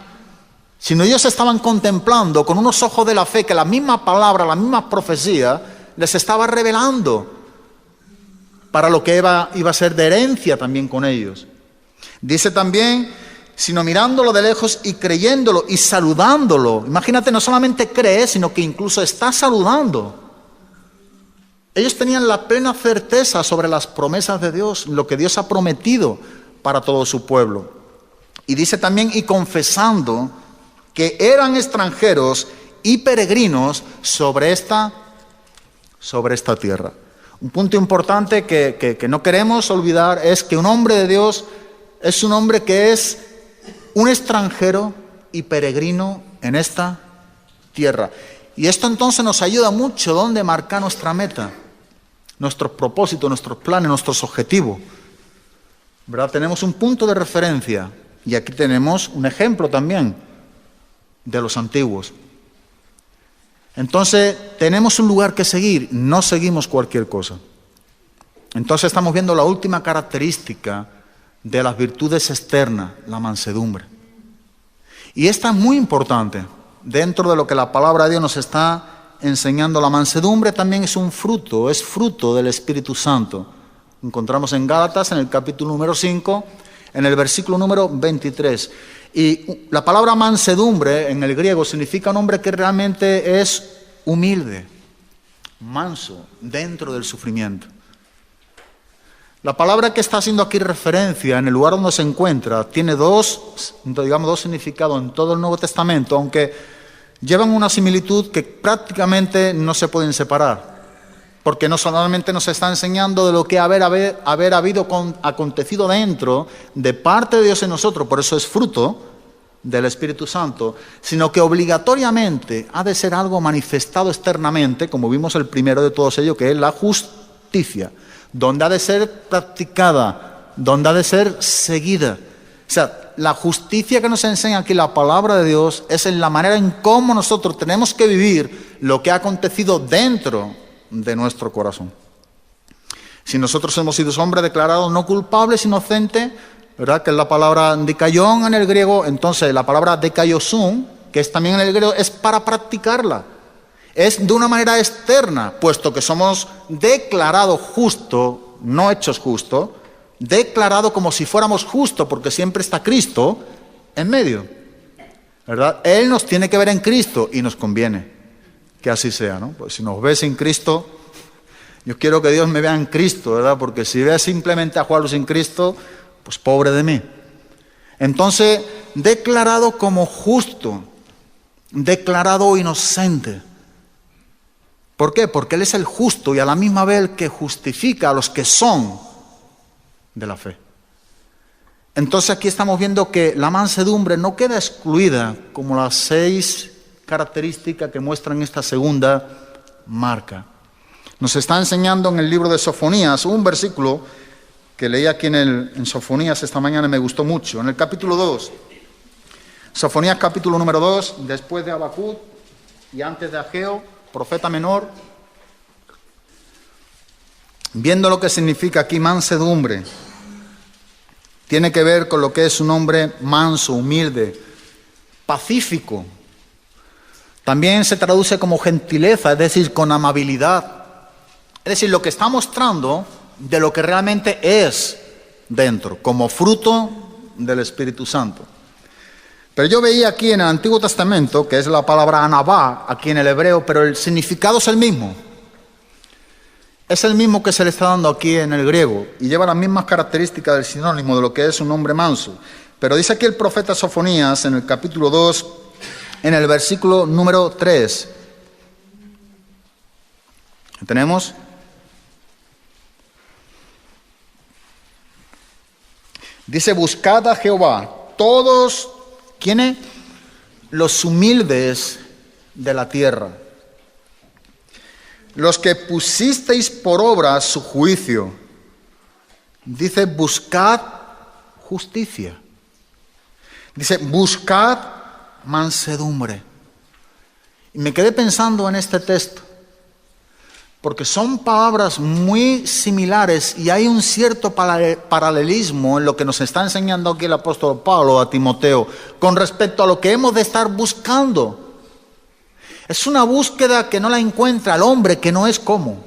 sino ellos estaban contemplando con unos ojos de la fe que la misma palabra, la misma profecía les estaba revelando para lo que iba a ser de herencia también con ellos. Dice también, sino mirándolo de lejos y creyéndolo y saludándolo. Imagínate, no solamente cree, sino que incluso está saludando. Ellos tenían la plena certeza sobre las promesas de Dios, lo que Dios ha prometido para todo su pueblo. Y dice también, y confesando que eran extranjeros y peregrinos sobre esta tierra. Un punto importante que no queremos olvidar es que un hombre de Dios es un hombre que es un extranjero y peregrino en esta tierra. Y esto entonces nos ayuda mucho donde marcar nuestra meta, nuestros propósitos, nuestros planes, nuestros objetivos. ¿Verdad? Tenemos un punto de referencia y aquí tenemos un ejemplo también de los antiguos. Entonces tenemos un lugar que seguir, no seguimos cualquier cosa. Entonces estamos viendo la última característica de las virtudes externas, la mansedumbre. Y esta es muy importante dentro de lo que la palabra de Dios nos está enseñando. La mansedumbre también es un fruto, es fruto del Espíritu Santo. Encontramos en Gálatas, en el capítulo número 5, en el versículo número 23. Y la palabra mansedumbre en el griego significa un hombre que realmente es humilde, manso, dentro del sufrimiento. La palabra que está haciendo aquí referencia en el lugar donde se encuentra tiene dos significados en todo el Nuevo Testamento, aunque llevan una similitud que prácticamente no se pueden separar, porque no solamente nos está enseñando de lo que haber acontecido dentro de parte de Dios en nosotros, por eso es fruto del Espíritu Santo, sino que obligatoriamente ha de ser algo manifestado externamente, como vimos el primero de todos ellos, que es la justicia, donde ha de ser practicada, donde ha de ser seguida. O sea, la justicia que nos enseña aquí la palabra de Dios es en la manera en cómo nosotros tenemos que vivir lo que ha acontecido dentro de nuestro corazón. Si nosotros hemos sido hombres declarados no culpables, inocentes, ¿verdad? Que es la palabra dikaion en el griego, entonces la palabra dikaiosun, que es también en el griego, es para practicarla. Es de una manera externa, puesto que somos declarados justos, no hechos justos, declarados como si fuéramos justos, porque siempre está Cristo en medio, ¿verdad? Él nos tiene que ver en Cristo y nos conviene que así sea, ¿no? Pues si nos ve sin Cristo, yo quiero que Dios me vea en Cristo, ¿verdad? Porque si ve simplemente a Juan sin Cristo, pues pobre de mí. Entonces, declarado como justo, declarado inocente. ¿Por qué? Porque Él es el justo y a la misma vez el que justifica a los que son de la fe. Entonces aquí estamos viendo que la mansedumbre no queda excluida como las 6 características que muestran esta segunda marca. Nos está enseñando en el libro de Sofonías un versículo que leí aquí en Sofonías esta mañana y me gustó mucho. En el capítulo 2, Sofonías capítulo número 2, después de Habacuc y antes de Ageo, profeta menor, viendo lo que significa aquí mansedumbre, tiene que ver con lo que es un hombre manso, humilde, pacífico. También se traduce como gentileza, es decir, con amabilidad. Es decir, lo que está mostrando de lo que realmente es dentro, como fruto del Espíritu Santo. Pero yo veía aquí en el Antiguo Testamento, que es la palabra anabá, aquí en el hebreo, pero el significado es el mismo. Es el mismo que se le está dando aquí en el griego, y lleva las mismas características del sinónimo de lo que es un hombre manso. Pero dice aquí el profeta Sofonías, en el capítulo 2, en el versículo número 3. ¿Tenemos? Dice, buscad a Jehová, todos, ¿quiénes? Los humildes de la tierra, los que pusisteis por obra su juicio. Dice, buscad justicia. Dice, buscad mansedumbre. Y me quedé pensando en este texto, porque son palabras muy similares y hay un cierto paralelismo en lo que nos está enseñando aquí el apóstol Pablo a Timoteo con respecto a lo que hemos de estar buscando. Es una búsqueda que no la encuentra el hombre que no es como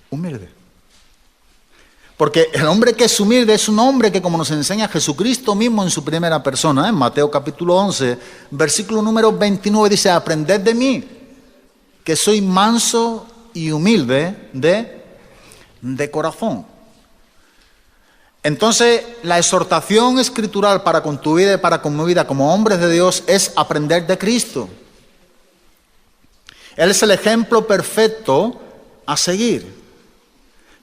humilde. Porque el hombre que es humilde es un hombre que, como nos enseña Jesucristo mismo en su primera persona, en Mateo capítulo 11, versículo número 29, dice, aprended de mí, que soy manso y humilde de corazón. Entonces, la exhortación escritural para con tu vida y para con mi vida como hombres de Dios es aprender de Cristo. Él es el ejemplo perfecto a seguir.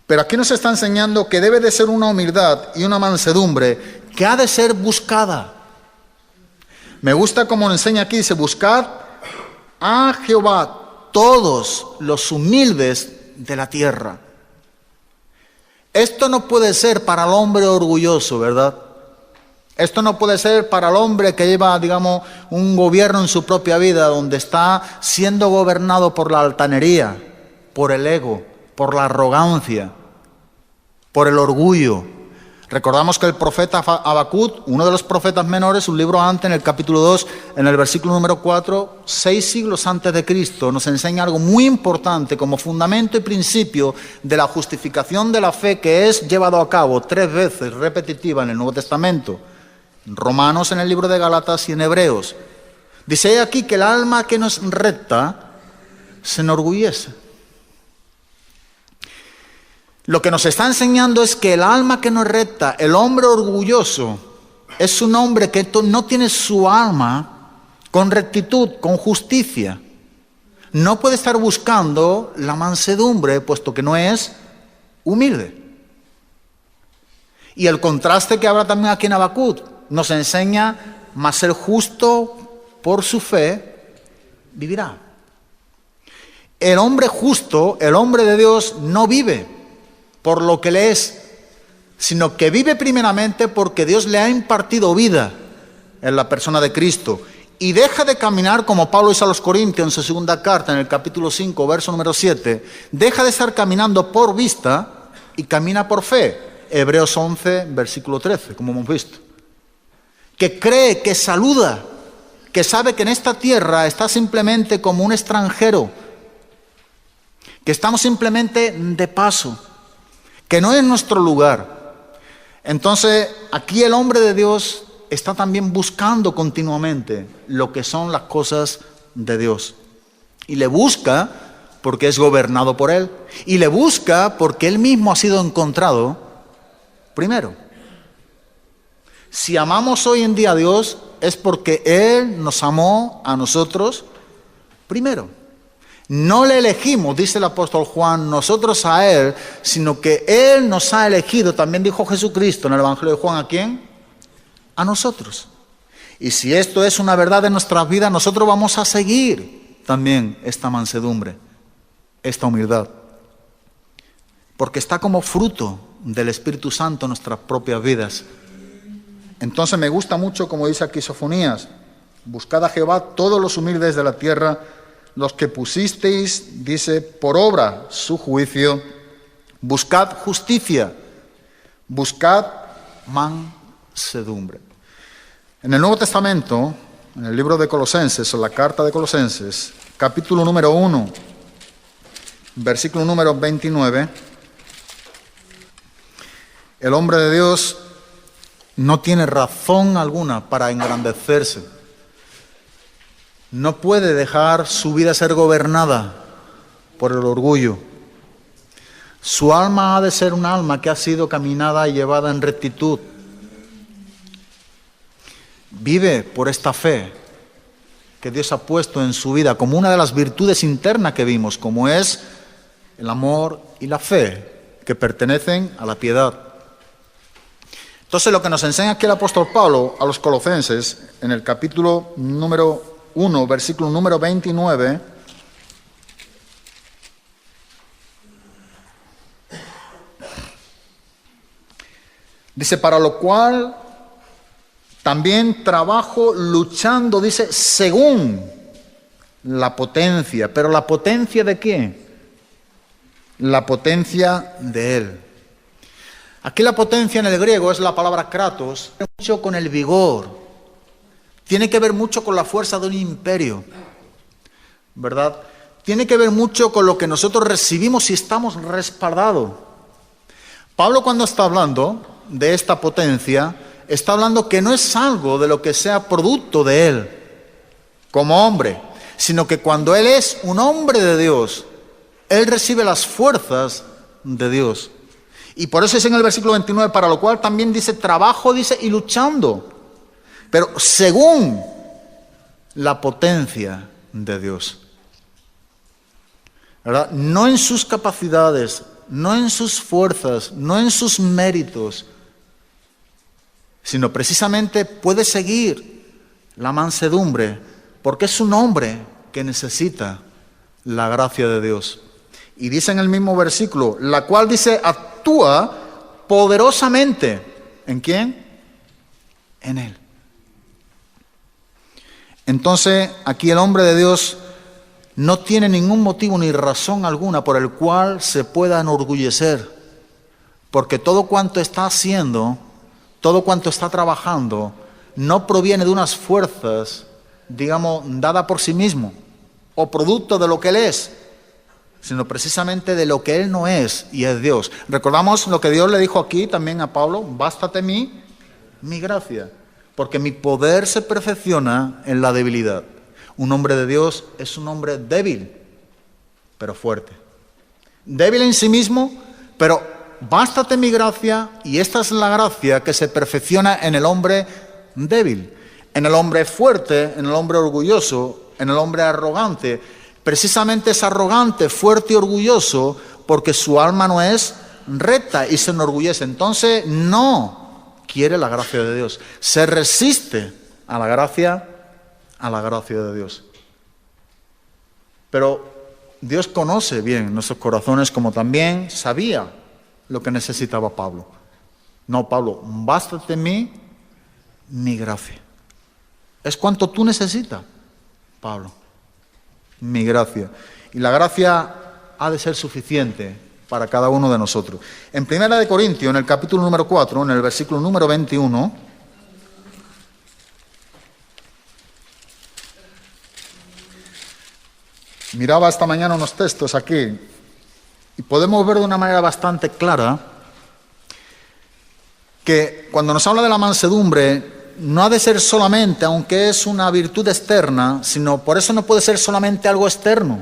Pero aquí nos está enseñando que debe de ser una humildad y una mansedumbre que ha de ser buscada. Me gusta como enseña aquí, dice, buscad a Jehová todos los humildes de la tierra. Esto no puede ser para el hombre orgulloso, ¿verdad? Esto no puede ser para el hombre que lleva, digamos, un gobierno en su propia vida, donde está siendo gobernado por la altanería, por el ego, por la arrogancia, por el orgullo. Recordamos que el profeta Habacuc, uno de los profetas menores, un libro antes, en el capítulo 2, en el versículo número 4, 6 siglos antes de Cristo, nos enseña algo muy importante como fundamento y principio de la justificación de la fe que es llevado a cabo 3 veces repetitiva en el Nuevo Testamento, en Romanos, en el libro de Gálatas y en Hebreos. Dice aquí que el alma que no es recta se enorgullece. Lo que nos está enseñando es que el alma que no es recta, el hombre orgulloso, es un hombre que no tiene su alma con rectitud, con justicia. No puede estar buscando la mansedumbre, puesto que no es humilde. Y el contraste que habrá también aquí en Habacuc nos enseña, mas el justo por su fe vivirá. El hombre justo, el hombre de Dios, no vive por lo que le es, sino que vive primeramente porque Dios le ha impartido vida en la persona de Cristo y deja de caminar como Pablo dice a los Corintios en su segunda carta, en el capítulo 5, verso número 7, deja de estar caminando por vista y camina por fe. Hebreos 11, versículo 13, como hemos visto. Que cree, que saluda, que sabe que en esta tierra está simplemente como un extranjero, que estamos simplemente de paso, que no es nuestro lugar. Entonces, aquí el hombre de Dios está también buscando continuamente lo que son las cosas de Dios. Y le busca porque es gobernado por Él. Y le busca porque Él mismo ha sido encontrado primero. Si amamos hoy en día a Dios, es porque Él nos amó a nosotros primero. No le elegimos, dice el apóstol Juan, nosotros a Él, sino que Él nos ha elegido, también dijo Jesucristo en el Evangelio de Juan, ¿a quién? A nosotros. Y si esto es una verdad de nuestras vidas, nosotros vamos a seguir también esta mansedumbre. esta humildad, porque está como fruto del Espíritu Santo en nuestras propias vidas. Entonces me gusta mucho, como dice aquí Sofonías, buscad a Jehová todos los humildes de la tierra, los que pusisteis, dice, por obra su juicio, buscad justicia, buscad mansedumbre. En el Nuevo Testamento, en el libro de Colosenses, o la carta de Colosenses, capítulo número 1, versículo número 29, el hombre de Dios no tiene razón alguna para engrandecerse. No puede dejar su vida ser gobernada por el orgullo. Su alma ha de ser un alma que ha sido caminada y llevada en rectitud. Vive por esta fe que Dios ha puesto en su vida como una de las virtudes internas que vimos, como es el amor y la fe, que pertenecen a la piedad. Entonces, lo que nos enseña aquí el apóstol Pablo a los colosenses, en el capítulo número 1, versículo número 29, dice, para lo cual también trabajo luchando, dice, según la potencia. ¿Pero la potencia de qué? La potencia de Él. Aquí la potencia en el griego es la palabra kratos, tiene mucho con el vigor, tiene que ver mucho con la fuerza de un imperio, ¿verdad? Tiene que ver mucho con lo que nosotros recibimos y estamos respaldados. Pablo, cuando está hablando de esta potencia, está hablando que no es algo de lo que sea producto de él como hombre, sino que cuando él es un hombre de Dios, él recibe las fuerzas de Dios. Y por eso es en el versículo 29, para lo cual también dice trabajo, dice, y luchando, pero según la potencia de Dios, ¿verdad? No en sus capacidades, no en sus fuerzas, no en sus méritos, sino precisamente puede seguir la mansedumbre, porque es un hombre que necesita la gracia de Dios. Y dice en el mismo versículo, la cual dice, actúa poderosamente. ¿En quién? En Él. Entonces, aquí el hombre de Dios no tiene ningún motivo ni razón alguna por el cual se pueda enorgullecer, porque todo cuanto está haciendo, todo cuanto está trabajando, no proviene de unas fuerzas, digamos, dadas por sí mismo, o producto de lo que Él es, sino precisamente de lo que Él no es, y es Dios. Recordamos lo que Dios le dijo aquí también a Pablo, bástate mi gracia, porque mi poder se perfecciona en la debilidad. Un hombre de Dios es un hombre débil, pero fuerte. Débil en sí mismo, pero bástate mi gracia, y esta es la gracia que se perfecciona en el hombre débil, en el hombre fuerte, en el hombre orgulloso, en el hombre arrogante. Precisamente es arrogante, fuerte y orgulloso porque su alma no es recta y se enorgullece. Entonces no quiere la gracia de Dios. Se resiste a la gracia de Dios. Pero Dios conoce bien nuestros corazones, como también sabía lo que necesitaba Pablo. No, Pablo, bástate en mí mi gracia. Es cuanto tú necesitas, Pablo. Mi gracia. Y la gracia ha de ser suficiente para cada uno de nosotros. En 1 Corintios, en el capítulo número 4, en el versículo número 21, miraba esta mañana unos textos aquí y podemos ver de una manera bastante clara que cuando nos habla de la mansedumbre, no ha de ser solamente, aunque es una virtud externa, sino por eso no puede ser solamente algo externo.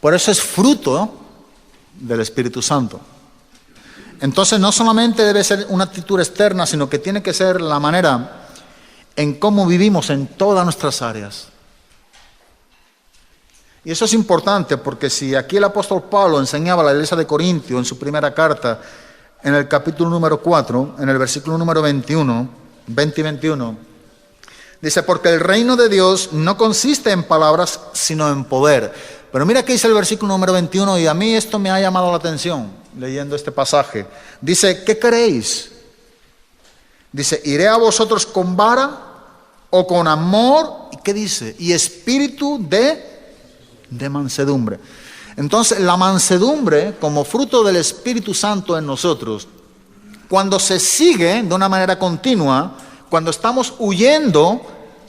Por eso es fruto del Espíritu Santo. Entonces no solamente debe ser una actitud externa, sino que tiene que ser la manera en cómo vivimos en todas nuestras áreas. Y eso es importante porque si aquí el apóstol Pablo enseñaba a la iglesia de Corintio en su primera carta, en el capítulo número 4, en el versículo número 20 y 21, dice, porque el reino de Dios no consiste en palabras, sino en poder. Pero mira qué dice el versículo número 21, y a mí esto me ha llamado la atención leyendo este pasaje. Dice, ¿qué queréis? Dice, ¿iré a vosotros con vara o con amor? ¿Y qué dice? Y espíritu de mansedumbre. Entonces, la mansedumbre, como fruto del Espíritu Santo en nosotros, cuando se sigue de una manera continua, cuando estamos huyendo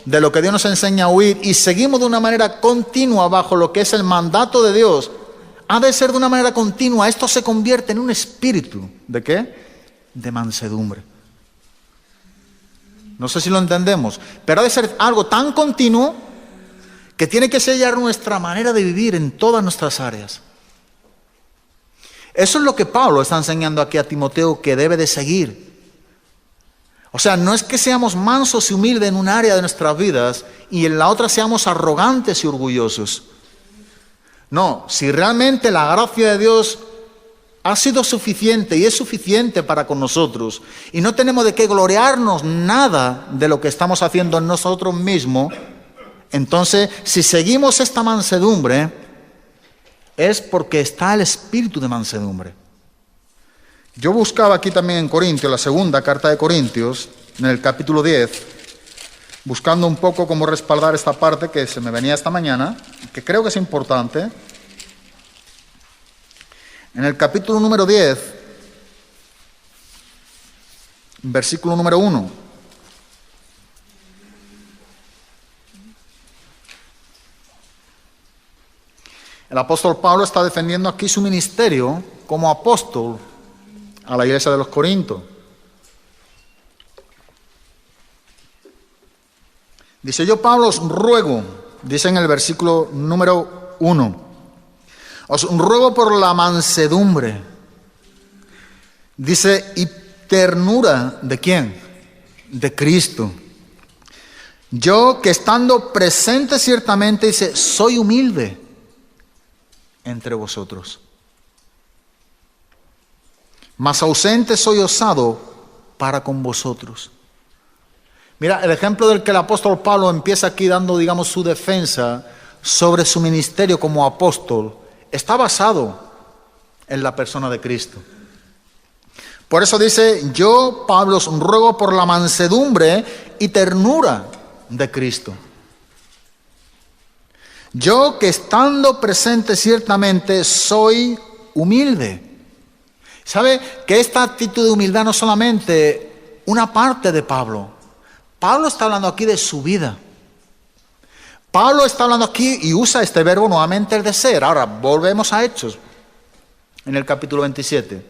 de lo que Dios nos enseña a huir y seguimos de una manera continua bajo lo que es el mandato de Dios, ha de ser de una manera continua. Esto se convierte en un espíritu. ¿De qué? De mansedumbre. No sé si lo entendemos, pero ha de ser algo tan continuo que tiene que sellar nuestra manera de vivir en todas nuestras áreas. Eso es lo que Pablo está enseñando aquí a Timoteo que debe de seguir. O sea, no es que seamos mansos y humildes en un área de nuestras vidas y en la otra seamos arrogantes y orgullosos. No, si realmente la gracia de Dios ha sido suficiente y es suficiente para con nosotros y no tenemos de qué gloriarnos nada de lo que estamos haciendo en nosotros mismos, entonces si seguimos esta mansedumbre es porque está el espíritu de mansedumbre. Yo buscaba aquí también en Corintios, la segunda carta de Corintios, en el capítulo 10, buscando un poco cómo respaldar esta parte que se me venía esta mañana, que creo que es importante. En el capítulo número 10, versículo número 1. El apóstol Pablo está defendiendo aquí su ministerio como apóstol a la iglesia de los Corintios. Dice, yo Pablo os ruego, dice en el versículo número 1, os ruego por la mansedumbre, dice, y ternura, ¿de quién? De Cristo. Yo que estando presente ciertamente, dice, soy humilde entre vosotros, mas ausente soy osado para con vosotros. Mira, el ejemplo del que el apóstol Pablo empieza aquí dando, digamos, su defensa sobre su ministerio como apóstol, está basado en la persona de Cristo. Por eso dice, yo, Pablo, os ruego por la mansedumbre y ternura de Cristo. Yo que estando presente ciertamente soy humilde. ¿Sabe que esta actitud de humildad no es solamente una parte de Pablo? Pablo está hablando aquí de su vida. Pablo está hablando aquí y usa este verbo nuevamente, el de ser. Ahora, volvemos a Hechos, en el capítulo 27.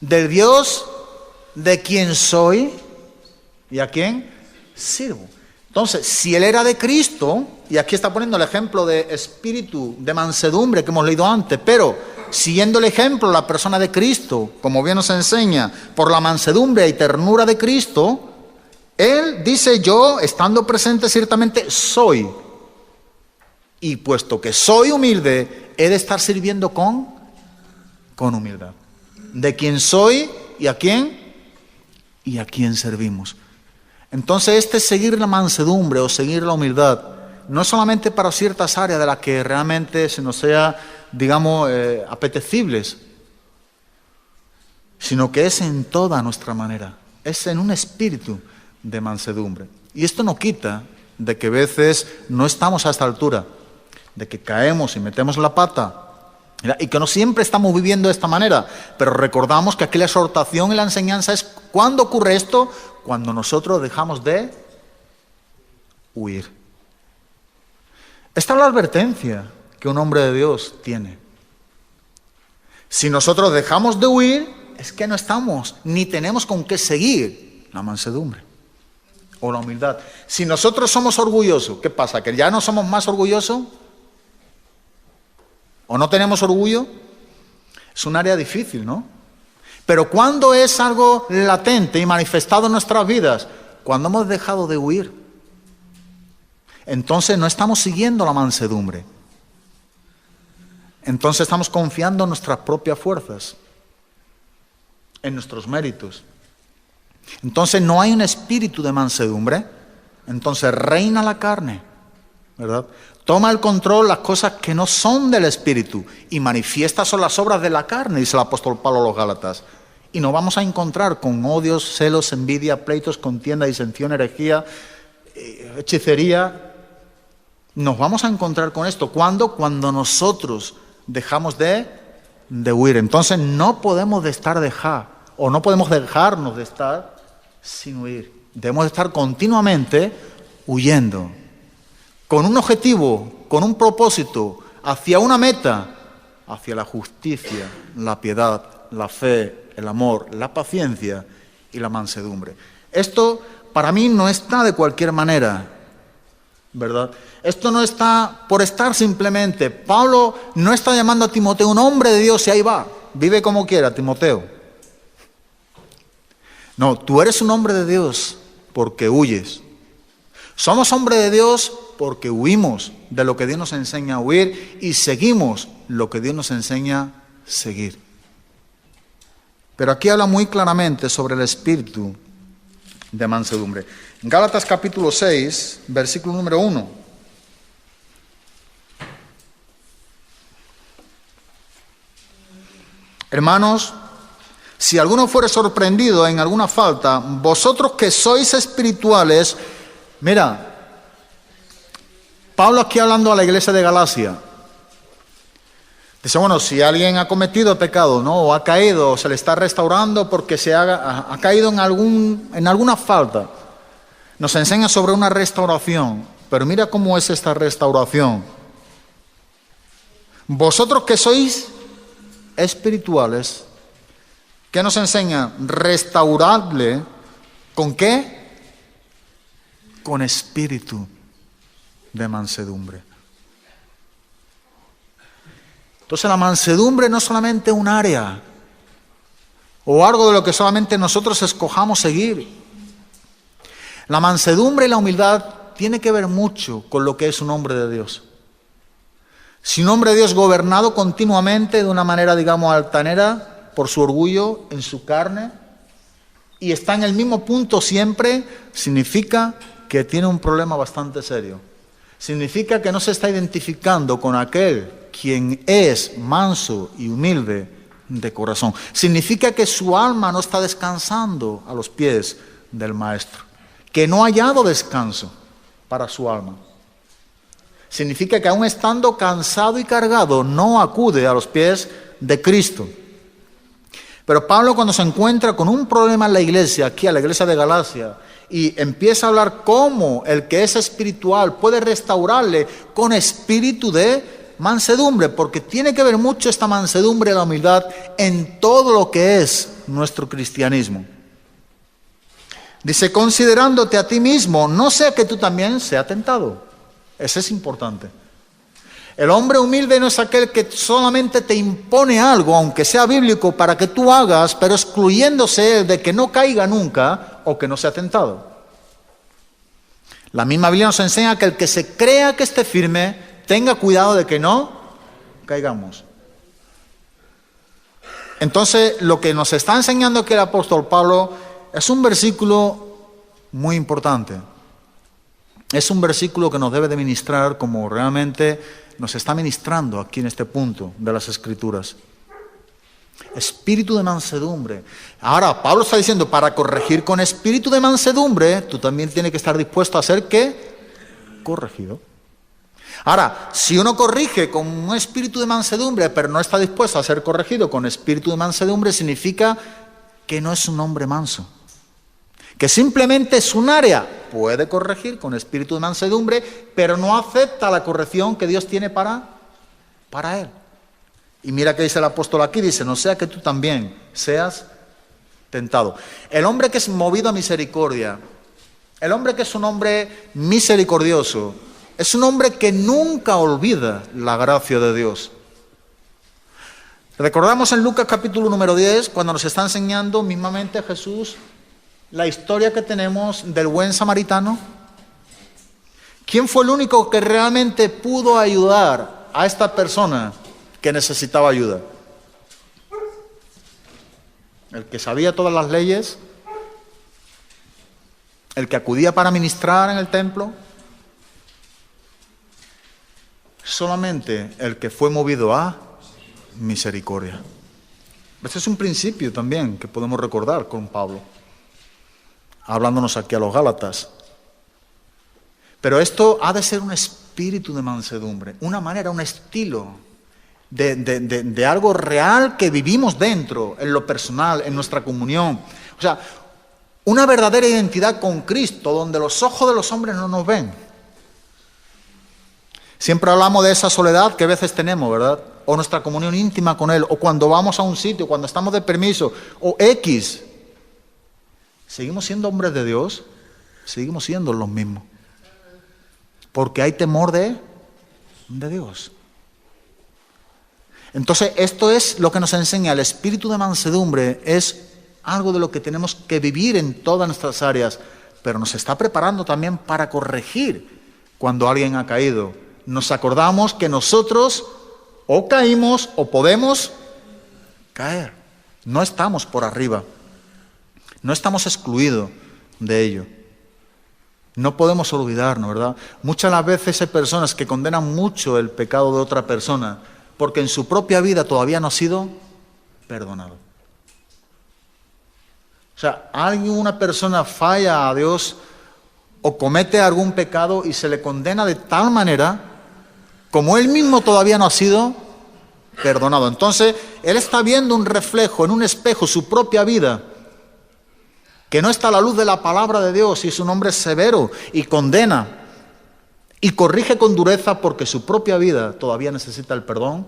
Del Dios de quien soy y a quién sirvo. Entonces, si él era de Cristo, y aquí está poniendo el ejemplo de espíritu de mansedumbre que hemos leído antes, pero siguiendo el ejemplo, la persona de Cristo, como bien nos enseña, por la mansedumbre y ternura de Cristo, él dice, yo, estando presente ciertamente, soy. Y puesto que soy humilde, he de estar sirviendo con humildad. De quién soy y a quién servimos. Entonces, seguir la mansedumbre o seguir la humildad, no es solamente para ciertas áreas de las que realmente se nos sea, digamos, apetecibles, sino que es en toda nuestra manera, es en un espíritu de mansedumbre. Y esto no quita de que a veces no estamos a esta altura, de que caemos y metemos la pata, y que no siempre estamos viviendo de esta manera, pero recordamos que aquí la exhortación y la enseñanza es, ¿cuándo ocurre esto? Cuando nosotros dejamos de huir. Esta es la advertencia que un hombre de Dios tiene. Si nosotros dejamos de huir, es que no estamos, ni tenemos con qué seguir la mansedumbre o la humildad. Si nosotros somos orgullosos, ¿qué pasa? ¿Que ya no somos más orgullosos? ¿O no tenemos orgullo? Es un área difícil, ¿no? Pero ¿cuándo es algo latente y manifestado en nuestras vidas? Cuando hemos dejado de huir. Entonces no estamos siguiendo la mansedumbre. Entonces estamos confiando en nuestras propias fuerzas, en nuestros méritos. Entonces no hay un espíritu de mansedumbre. Entonces reina la carne, ¿verdad? toma el control las cosas que no son del Espíritu y manifiestas son las obras de la carne, dice el apóstol Pablo a los Gálatas. Y nos vamos a encontrar con odios, celos, envidia, pleitos, contienda, disensión, herejía, hechicería. Nos vamos a encontrar con esto. ¿Cuándo? Cuando nosotros dejamos de huir. Entonces no podemos no podemos dejarnos de estar sin huir. Debemos estar continuamente huyendo, con un objetivo, con un propósito, hacia una meta, hacia la justicia, la piedad, la fe, el amor, la paciencia y la mansedumbre. Esto para mí no está de cualquier manera, ¿verdad? Esto no está por estar simplemente. Pablo no está llamando a Timoteo un hombre de Dios y ahí va, vive como quiera, Timoteo. No, tú eres un hombre de Dios porque huyes. Somos hombres de Dios porque huimos de lo que Dios nos enseña a huir y seguimos lo que Dios nos enseña a seguir. Pero aquí habla muy claramente sobre el espíritu de mansedumbre. En Gálatas capítulo 6, versículo número 1. Hermanos, si alguno fuere sorprendido en alguna falta, vosotros que sois espirituales, mira, Pablo aquí hablando a la iglesia de Galacia, dice, bueno, si alguien ha cometido pecado, ¿no? O ha caído, o se le está restaurando porque ha caído en alguna falta, nos enseña sobre una restauración, pero mira cómo es esta restauración. Vosotros que sois espirituales, ¿qué nos enseña? Restauradle, ¿con qué? Con espíritu de mansedumbre. Entonces la mansedumbre no es solamente un área o algo de lo que solamente nosotros escojamos seguir. La mansedumbre y la humildad tiene que ver mucho con lo que es un hombre de Dios. Si un hombre de Dios gobernado continuamente de una manera, digamos, altanera por su orgullo en su carne y está en el mismo punto siempre, significa que tiene un problema bastante serio. Significa que no se está identificando con aquel quien es manso y humilde de corazón. Significa que su alma no está descansando a los pies del Maestro, que no ha hallado descanso para su alma. Significa que aún estando cansado y cargado, no acude a los pies de Cristo. Pero Pablo, cuando se encuentra con un problema en la iglesia, aquí a la iglesia de Galacia, y empieza a hablar cómo el que es espiritual puede restaurarle con espíritu de mansedumbre, porque tiene que ver mucho esta mansedumbre y la humildad en todo lo que es nuestro cristianismo. Dice, considerándote a ti mismo, no sea que tú también seas tentado. Eso es importante. El hombre humilde no es aquel que solamente te impone algo, aunque sea bíblico, para que tú hagas, pero excluyéndose de que no caiga nunca o que no sea tentado. La misma Biblia nos enseña que el que se crea que esté firme, tenga cuidado de que no caigamos. Entonces, lo que nos está enseñando aquí el apóstol Pablo es un versículo muy importante. Es un versículo que nos debe de ministrar como realmente nos está ministrando aquí en este punto de las Escrituras. Espíritu de mansedumbre. Ahora, Pablo está diciendo, para corregir con espíritu de mansedumbre, tú también tienes que estar dispuesto a ser, ¿qué? Corregido. Ahora, si uno corrige con un espíritu de mansedumbre, pero no está dispuesto a ser corregido con espíritu de mansedumbre, significa que no es un hombre manso. Que simplemente es un área, puede corregir con espíritu de mansedumbre, pero no acepta la corrección que Dios tiene para él. Y mira que dice el apóstol aquí, dice, no sea que tú también seas tentado. El hombre que es movido a misericordia, el hombre que es un hombre misericordioso, es un hombre que nunca olvida la gracia de Dios. Recordamos en Lucas capítulo número 10, cuando nos está enseñando mismamente Jesús la historia que tenemos del buen samaritano. ¿Quién fue el único que realmente pudo ayudar a esta persona que necesitaba ayuda? El que sabía todas las leyes, el que acudía para ministrar en el templo. solamente el que fue movido a misericordia. Este es un principio también que podemos recordar con Pablo, hablándonos aquí a los Gálatas. Pero esto ha de ser un espíritu de mansedumbre, una manera, un estilo de algo real que vivimos dentro, en lo personal, en nuestra comunión. O sea, una verdadera identidad con Cristo, donde los ojos de los hombres no nos ven. Siempre hablamos de esa soledad que a veces tenemos, ¿verdad? O nuestra comunión íntima con Él, o cuando vamos a un sitio, cuando estamos de permiso, o X. ¿Seguimos siendo hombres de Dios? Seguimos siendo los mismos. Porque hay temor de Dios. Entonces, esto es lo que nos enseña el espíritu de mansedumbre, es algo de lo que tenemos que vivir en todas nuestras áreas, pero nos está preparando también para corregir cuando alguien ha caído. Nos acordamos que nosotros o caímos o podemos caer. No estamos por arriba. No estamos excluidos de ello. No podemos olvidarnos, ¿verdad? Muchas las veces hay personas que condenan mucho el pecado de otra persona porque en su propia vida todavía no ha sido perdonado. O sea, una persona falla a Dios o comete algún pecado y se le condena de tal manera como él mismo todavía no ha sido perdonado. Entonces, él está viendo un reflejo en un espejo, su propia vida, que no está a la luz de la palabra de Dios, y es un hombre severo y condena y corrige con dureza porque su propia vida todavía necesita el perdón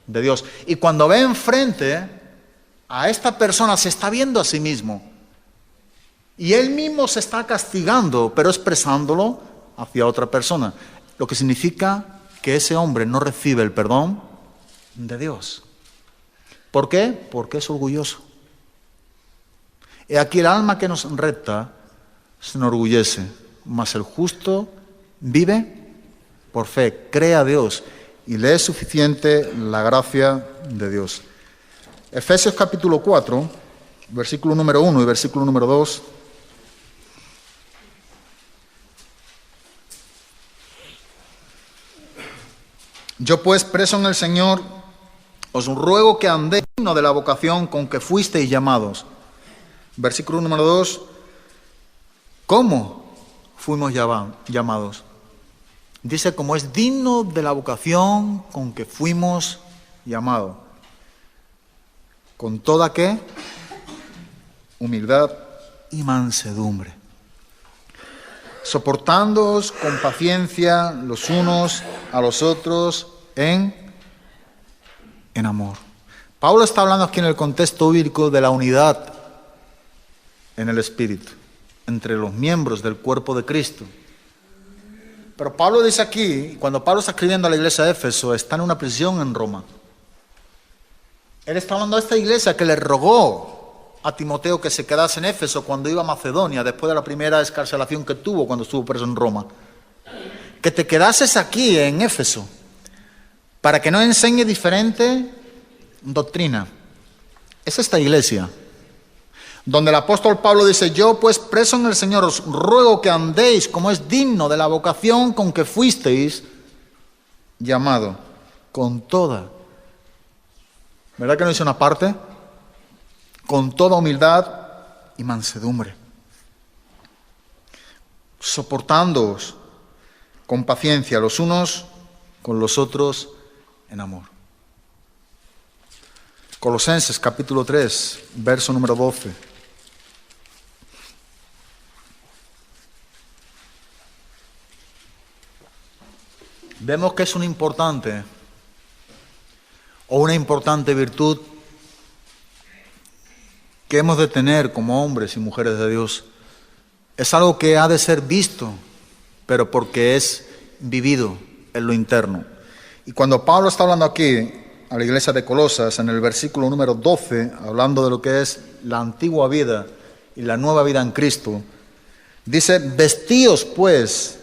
de Dios. Y cuando ve enfrente a esta persona, se está viendo a sí mismo y él mismo se está castigando, pero expresándolo hacia otra persona, lo que significa que ese hombre no recibe el perdón de Dios. ¿Por qué? Porque es orgulloso. Y aquí el alma que nos recta se enorgullece, mas el justo vive por fe, cree a Dios y le es suficiente la gracia de Dios. Efesios capítulo 4, versículo número 1 y versículo número 2. Yo pues, preso en el Señor, os ruego que andéis digno de la vocación con que fuisteis llamados. Versículo número 2. ¿Cómo fuimos llamados? Dice, como es digno de la vocación con que fuimos llamados. ¿Con toda qué? Humildad y mansedumbre. Soportándoos con paciencia los unos a los otros en amor. Pablo está hablando aquí en el contexto bíblico de la unidad en el Espíritu, entre los miembros del cuerpo de Cristo. Pero Pablo dice aquí, cuando Pablo está escribiendo a la iglesia de Éfeso, está en una prisión en Roma. Él está hablando a esta iglesia que le rogó a Timoteo que se quedase en Éfeso cuando iba a Macedonia, después de la primera excarcelación que tuvo cuando estuvo preso en Roma. Que te quedases aquí en Éfeso, para que no enseñe diferente doctrina. Es esta iglesia donde el apóstol Pablo dice, yo pues preso en el Señor os ruego que andéis como es digno de la vocación con que fuisteis llamado, con toda. ¿Verdad que no dice una parte? Con toda humildad y mansedumbre, soportándoos con paciencia los unos con los otros en amor. Colosenses capítulo 3, verso número 12. Vemos que es una importante virtud que hemos de tener como hombres y mujeres de Dios. Es algo que ha de ser visto, pero porque es vivido en lo interno. Y cuando Pablo está hablando aquí a la iglesia de Colosas, en el versículo número 12, hablando de lo que es la antigua vida y la nueva vida en Cristo, dice, vestíos pues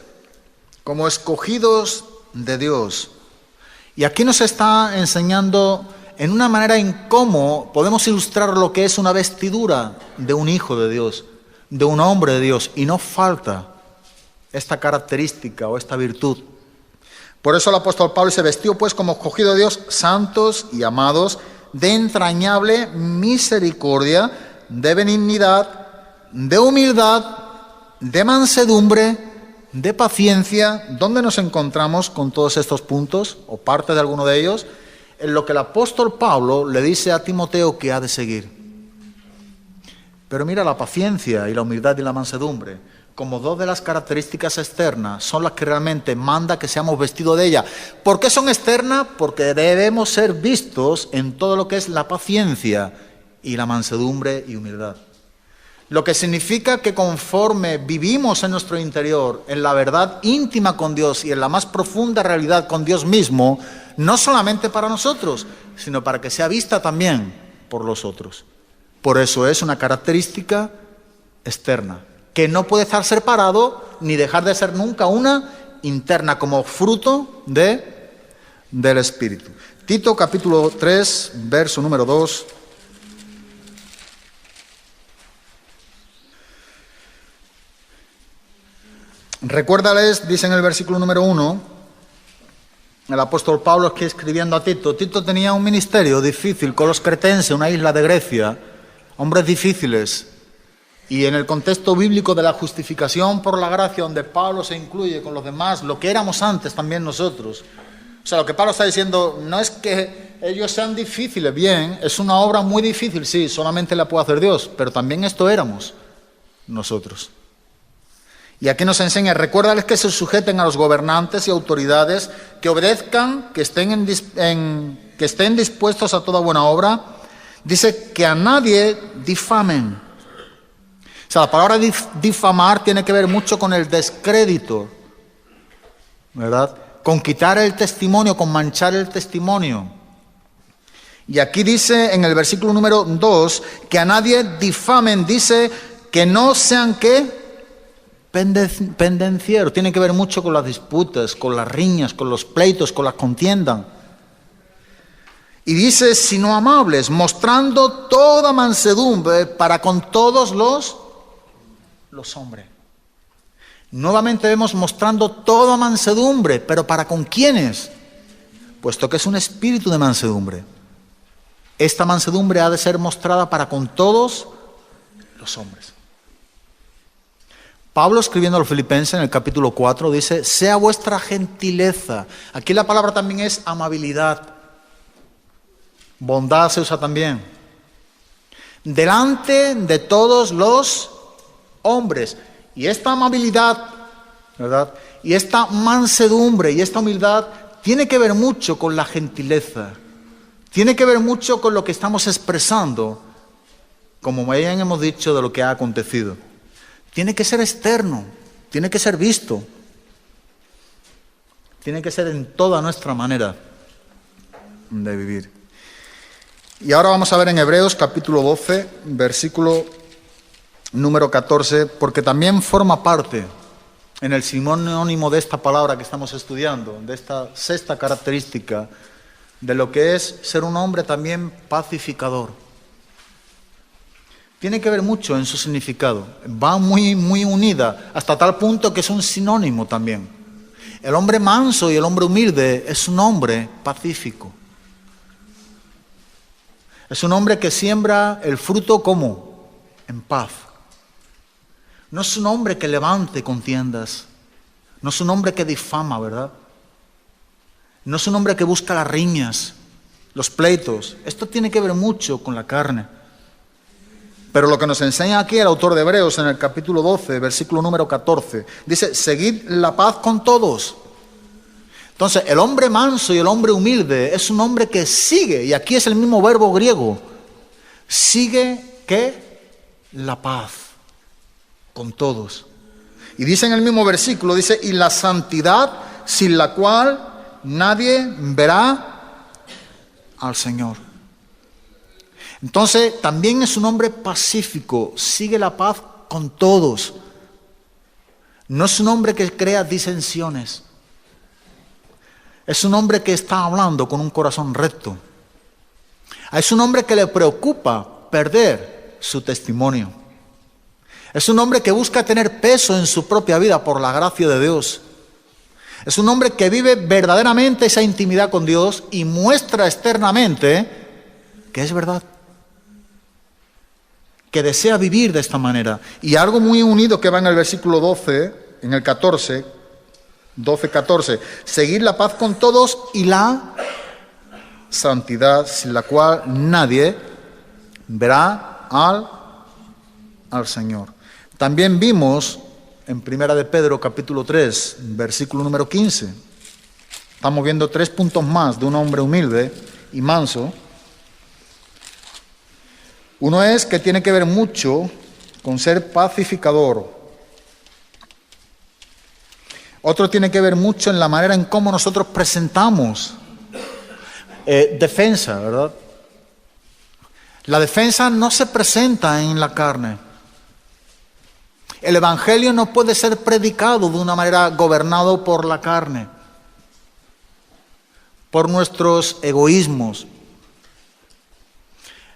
como escogidos de Dios. Y aquí nos está enseñando en una manera en cómo podemos ilustrar lo que es una vestidura de un hijo de Dios, de un hombre de Dios, y no falta esta característica o esta virtud. Por eso el apóstol Pablo se vestió pues como escogido de Dios, santos y amados, de entrañable misericordia, de benignidad, de humildad, de mansedumbre, de paciencia. ¿Dónde nos encontramos con todos estos puntos, o parte de alguno de ellos? En lo que el apóstol Pablo le dice a Timoteo que ha de seguir. Pero mira, la paciencia y la humildad y la mansedumbre, como dos de las características externas, son las que realmente manda que seamos vestidos de ellas. ¿Por qué son externas? Porque debemos ser vistos en todo lo que es la paciencia y la mansedumbre y humildad. Lo que significa que conforme vivimos en nuestro interior, en la verdad íntima con Dios y en la más profunda realidad con Dios mismo, no solamente para nosotros, sino para que sea vista también por los otros. Por eso es una característica externa, que no puede estar separado ni dejar de ser nunca una interna, como fruto del Espíritu. Tito capítulo 3, verso número 2. Recuérdales, dice en el versículo número 1, el apóstol Pablo aquí escribiendo a Tito. Tito tenía un ministerio difícil con los cretenses, una isla de Grecia, hombres difíciles. Y en el contexto bíblico de la justificación por la gracia, donde Pablo se incluye con los demás, lo que éramos antes también nosotros. O sea, lo que Pablo está diciendo no es que ellos sean difíciles, bien, es una obra muy difícil, sí, solamente la puede hacer Dios, pero también esto éramos nosotros. Y aquí nos enseña, recuérdales que se sujeten a los gobernantes y autoridades, que obedezcan, que estén dispuestos a toda buena obra. Dice que a nadie difamen. O sea, la palabra difamar tiene que ver mucho con el descrédito, ¿verdad? Con quitar el testimonio, con manchar el testimonio. Y aquí dice en el versículo número 2, que a nadie difamen, dice que no sean, ¿qué? Pendencieros. Tiene que ver mucho con las disputas, con las riñas, con los pleitos, con las contiendas. Y dice, sino amables, mostrando toda mansedumbre para con todos los hombres. Nuevamente vemos mostrando toda mansedumbre, pero ¿para con quiénes? Puesto que es un espíritu de mansedumbre. Esta mansedumbre ha de ser mostrada para con todos los hombres. Pablo, escribiendo a los Filipenses en el capítulo 4, dice, sea vuestra gentileza. Aquí la palabra también es amabilidad. Bondad se usa también. Delante de todos los hombres. Y esta amabilidad, ¿verdad? Y esta mansedumbre y esta humildad tiene que ver mucho con la gentileza. Tiene que ver mucho con lo que estamos expresando, como bien hemos dicho, de lo que ha acontecido. Tiene que ser externo, tiene que ser visto. Tiene que ser en toda nuestra manera de vivir. Y ahora vamos a ver en Hebreos capítulo 12, versículo número 14, porque también forma parte en el sinónimo de esta palabra que estamos estudiando, de esta sexta característica, de lo que es ser un hombre también pacificador. Tiene que ver mucho en su significado, va muy, muy unida, hasta tal punto que es un sinónimo también. El hombre manso y el hombre humilde es un hombre pacífico. Es un hombre que siembra el fruto ¿cómo? En paz. No es un hombre que levante contiendas. No es un hombre que difama, ¿verdad? No es un hombre que busca las riñas, los pleitos. Esto tiene que ver mucho con la carne. Pero lo que nos enseña aquí el autor de Hebreos en el capítulo 12, versículo número 14, dice, seguid la paz con todos. Entonces, el hombre manso y el hombre humilde es un hombre que sigue, y aquí es el mismo verbo griego, sigue, ¿qué? La paz con todos. Y dice en el mismo versículo, dice, y la santidad sin la cual nadie verá al Señor. Entonces, también es un hombre pacífico, sigue la paz con todos. No es un hombre que crea disensiones. Es un hombre que está hablando con un corazón recto. Es un hombre que le preocupa perder su testimonio. Es un hombre que busca tener peso en su propia vida por la gracia de Dios. Es un hombre que vive verdaderamente esa intimidad con Dios y muestra externamente que es verdad, que desea vivir de esta manera. Y algo muy unido que va en el versículo 12, en el 14, 12-14, seguir la paz con todos y la santidad, sin la cual nadie verá al Señor. También vimos en Primera de Pedro, capítulo 3, versículo número 15. Estamos viendo 3 puntos más de un hombre humilde y manso. Uno es que tiene que ver mucho con ser pacificador. Otro tiene que ver mucho en la manera en cómo nosotros presentamos defensa, ¿verdad? La defensa no se presenta en la carne. El Evangelio no puede ser predicado de una manera gobernado por la carne, por nuestros egoísmos.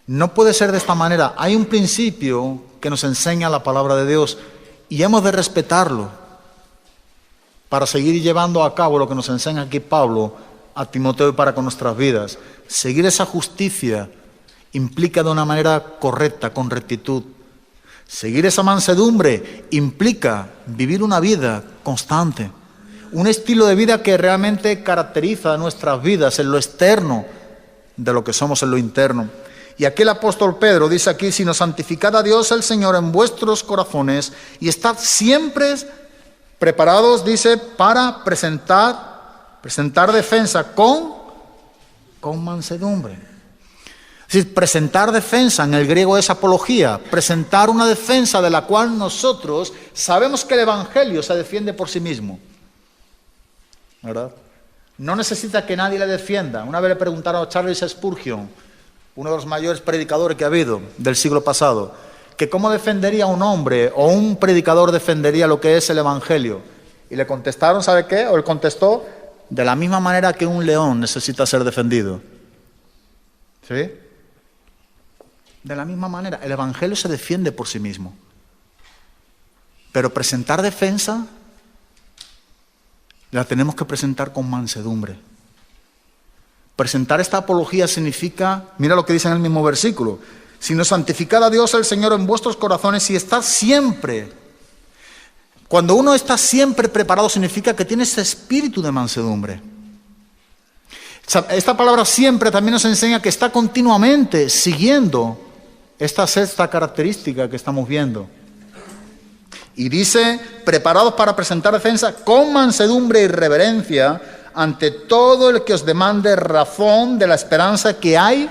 No puede ser de esta manera. Hay un principio que nos enseña la palabra de Dios y hemos de respetarlo para seguir llevando a cabo lo que nos enseña aquí Pablo a Timoteo y para con nuestras vidas. Seguir esa justicia implica de una manera correcta, con rectitud. Seguir esa mansedumbre implica vivir una vida constante, un estilo de vida que realmente caracteriza nuestras vidas en lo externo de lo que somos en lo interno. Y aquí el apóstol Pedro dice aquí, sino santificad a Dios el Señor en vuestros corazones y estad siempre preparados, dice, para presentar defensa con mansedumbre. Es decir, presentar defensa en el griego es apología, presentar una defensa de la cual nosotros sabemos que el Evangelio se defiende por sí mismo, ¿verdad? No necesita que nadie le defienda. Una vez le preguntaron a Charles Spurgeon, uno de los mayores predicadores que ha habido del siglo pasado, que cómo defendería un hombre o un predicador defendería lo que es el Evangelio. Y le contestaron, ¿sabe qué? O él contestó, de la misma manera que un león necesita ser defendido. ¿Sí? De la misma manera, el Evangelio se defiende por sí mismo. Pero presentar defensa, la tenemos que presentar con mansedumbre. Presentar esta apología significa, mira lo que dice en el mismo versículo, sino santificad a Dios el Señor en vuestros corazones y estad siempre. Cuando uno está siempre preparado significa que tiene ese espíritu de mansedumbre. Esta palabra siempre también nos enseña que está continuamente siguiendo esta sexta característica que estamos viendo. Y dice, preparados para presentar defensa con mansedumbre y reverencia ante todo el que os demande razón de la esperanza que hay,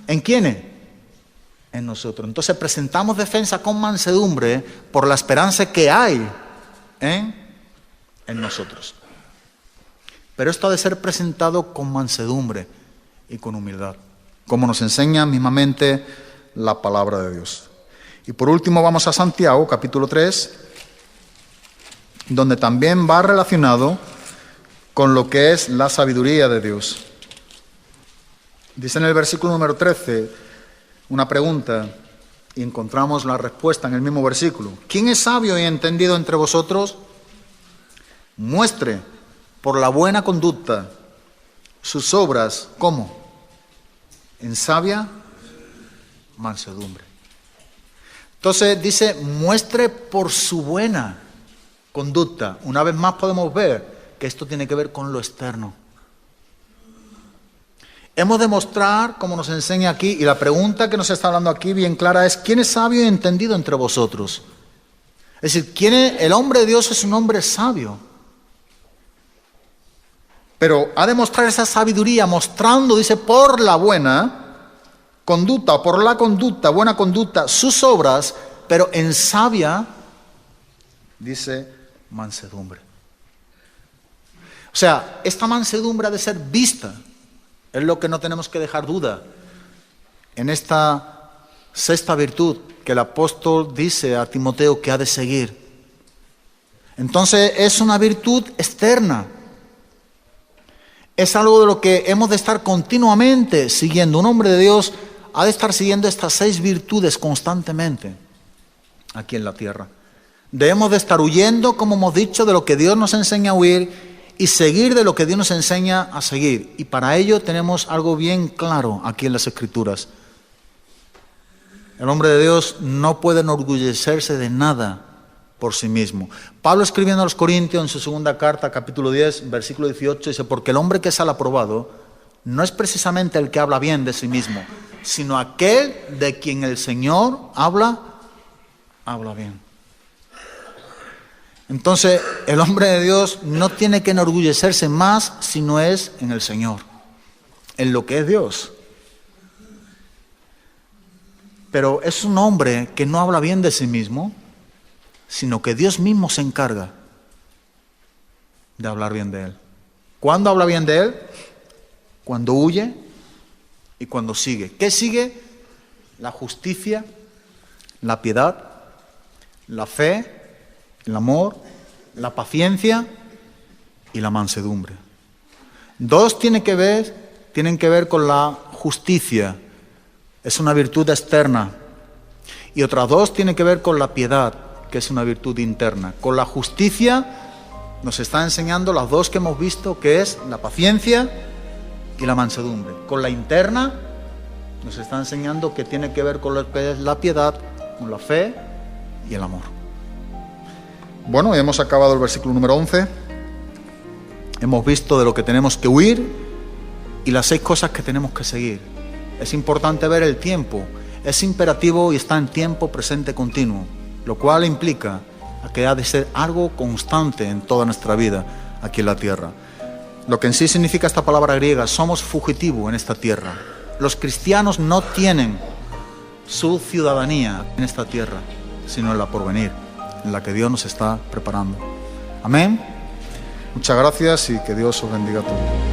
¿en quiénes? En nosotros. Entonces presentamos defensa con mansedumbre por la esperanza que hay en nosotros. Pero esto ha de ser presentado con mansedumbre y con humildad, como nos enseña mismamente la palabra de Dios. Y por último vamos a Santiago, capítulo 3, donde también va relacionado con lo que es la sabiduría de Dios. Dice en el versículo número 13 una pregunta y encontramos la respuesta en el mismo versículo. ¿Quién es sabio y entendido entre vosotros? Muestre por la buena conducta sus obras, ¿cómo? En sabia mansedumbre. Entonces dice, muestre por su buena conducta. Una vez más podemos ver que esto tiene que ver con lo externo. Hemos de mostrar, como nos enseña aquí, y la pregunta que nos está hablando aquí bien clara es, ¿quién es sabio y entendido entre vosotros? Es decir, el hombre de Dios es un hombre sabio. Pero ha de mostrar esa sabiduría mostrando, dice, por la buena conducta, o por la conducta, buena conducta, sus obras, pero en sabia, dice, mansedumbre. O sea, esta mansedumbre ha de ser vista, es lo que no tenemos que dejar duda, en esta sexta virtud que el apóstol dice a Timoteo que ha de seguir. Entonces es una virtud externa, es algo de lo que hemos de estar continuamente siguiendo. Un hombre de Dios ha de estar siguiendo estas 6 virtudes constantemente aquí en la tierra. Debemos de estar huyendo, como hemos dicho, de lo que Dios nos enseña a huir y seguir de lo que Dios nos enseña a seguir. Y para ello tenemos algo bien claro aquí en las Escrituras. El hombre de Dios no puede enorgullecerse de nada por sí mismo. Pablo, escribiendo a los Corintios en su segunda carta, capítulo 10, versículo 18, dice: porque el hombre que sale aprobado no es precisamente el que habla bien de sí mismo, sino aquel de quien el Señor habla bien. Entonces, el hombre de Dios no tiene que enorgullecerse más si no es en el Señor, en lo que es Dios. Pero es un hombre que no habla bien de sí mismo, sino que Dios mismo se encarga de hablar bien de él. ¿Cuándo habla bien de él? Cuando huye y cuando sigue. ¿Qué sigue? La justicia, la piedad, la fe, el amor, la paciencia y la mansedumbre. Dos tienen que ver con la justicia. Es una virtud externa. Y otras dos tienen que ver con la piedad, que es una virtud interna. Con la justicia nos está enseñando las dos que hemos visto, que es la paciencia y la mansedumbre. Con la interna nos está enseñando que tiene que ver con la piedad, con la fe y el amor. Bueno, hemos acabado el versículo número 11. Hemos visto de lo que tenemos que huir y las 6 cosas que tenemos que seguir. Es importante ver el tiempo. Es imperativo y está en tiempo presente continuo, lo cual implica que ha de ser algo constante en toda nuestra vida aquí en la tierra. Lo que en sí significa esta palabra griega: somos fugitivos en esta tierra. Los cristianos no tienen su ciudadanía en esta tierra, sino en la porvenir, en la que Dios nos está preparando. Amén. Muchas gracias y que Dios os bendiga a todos.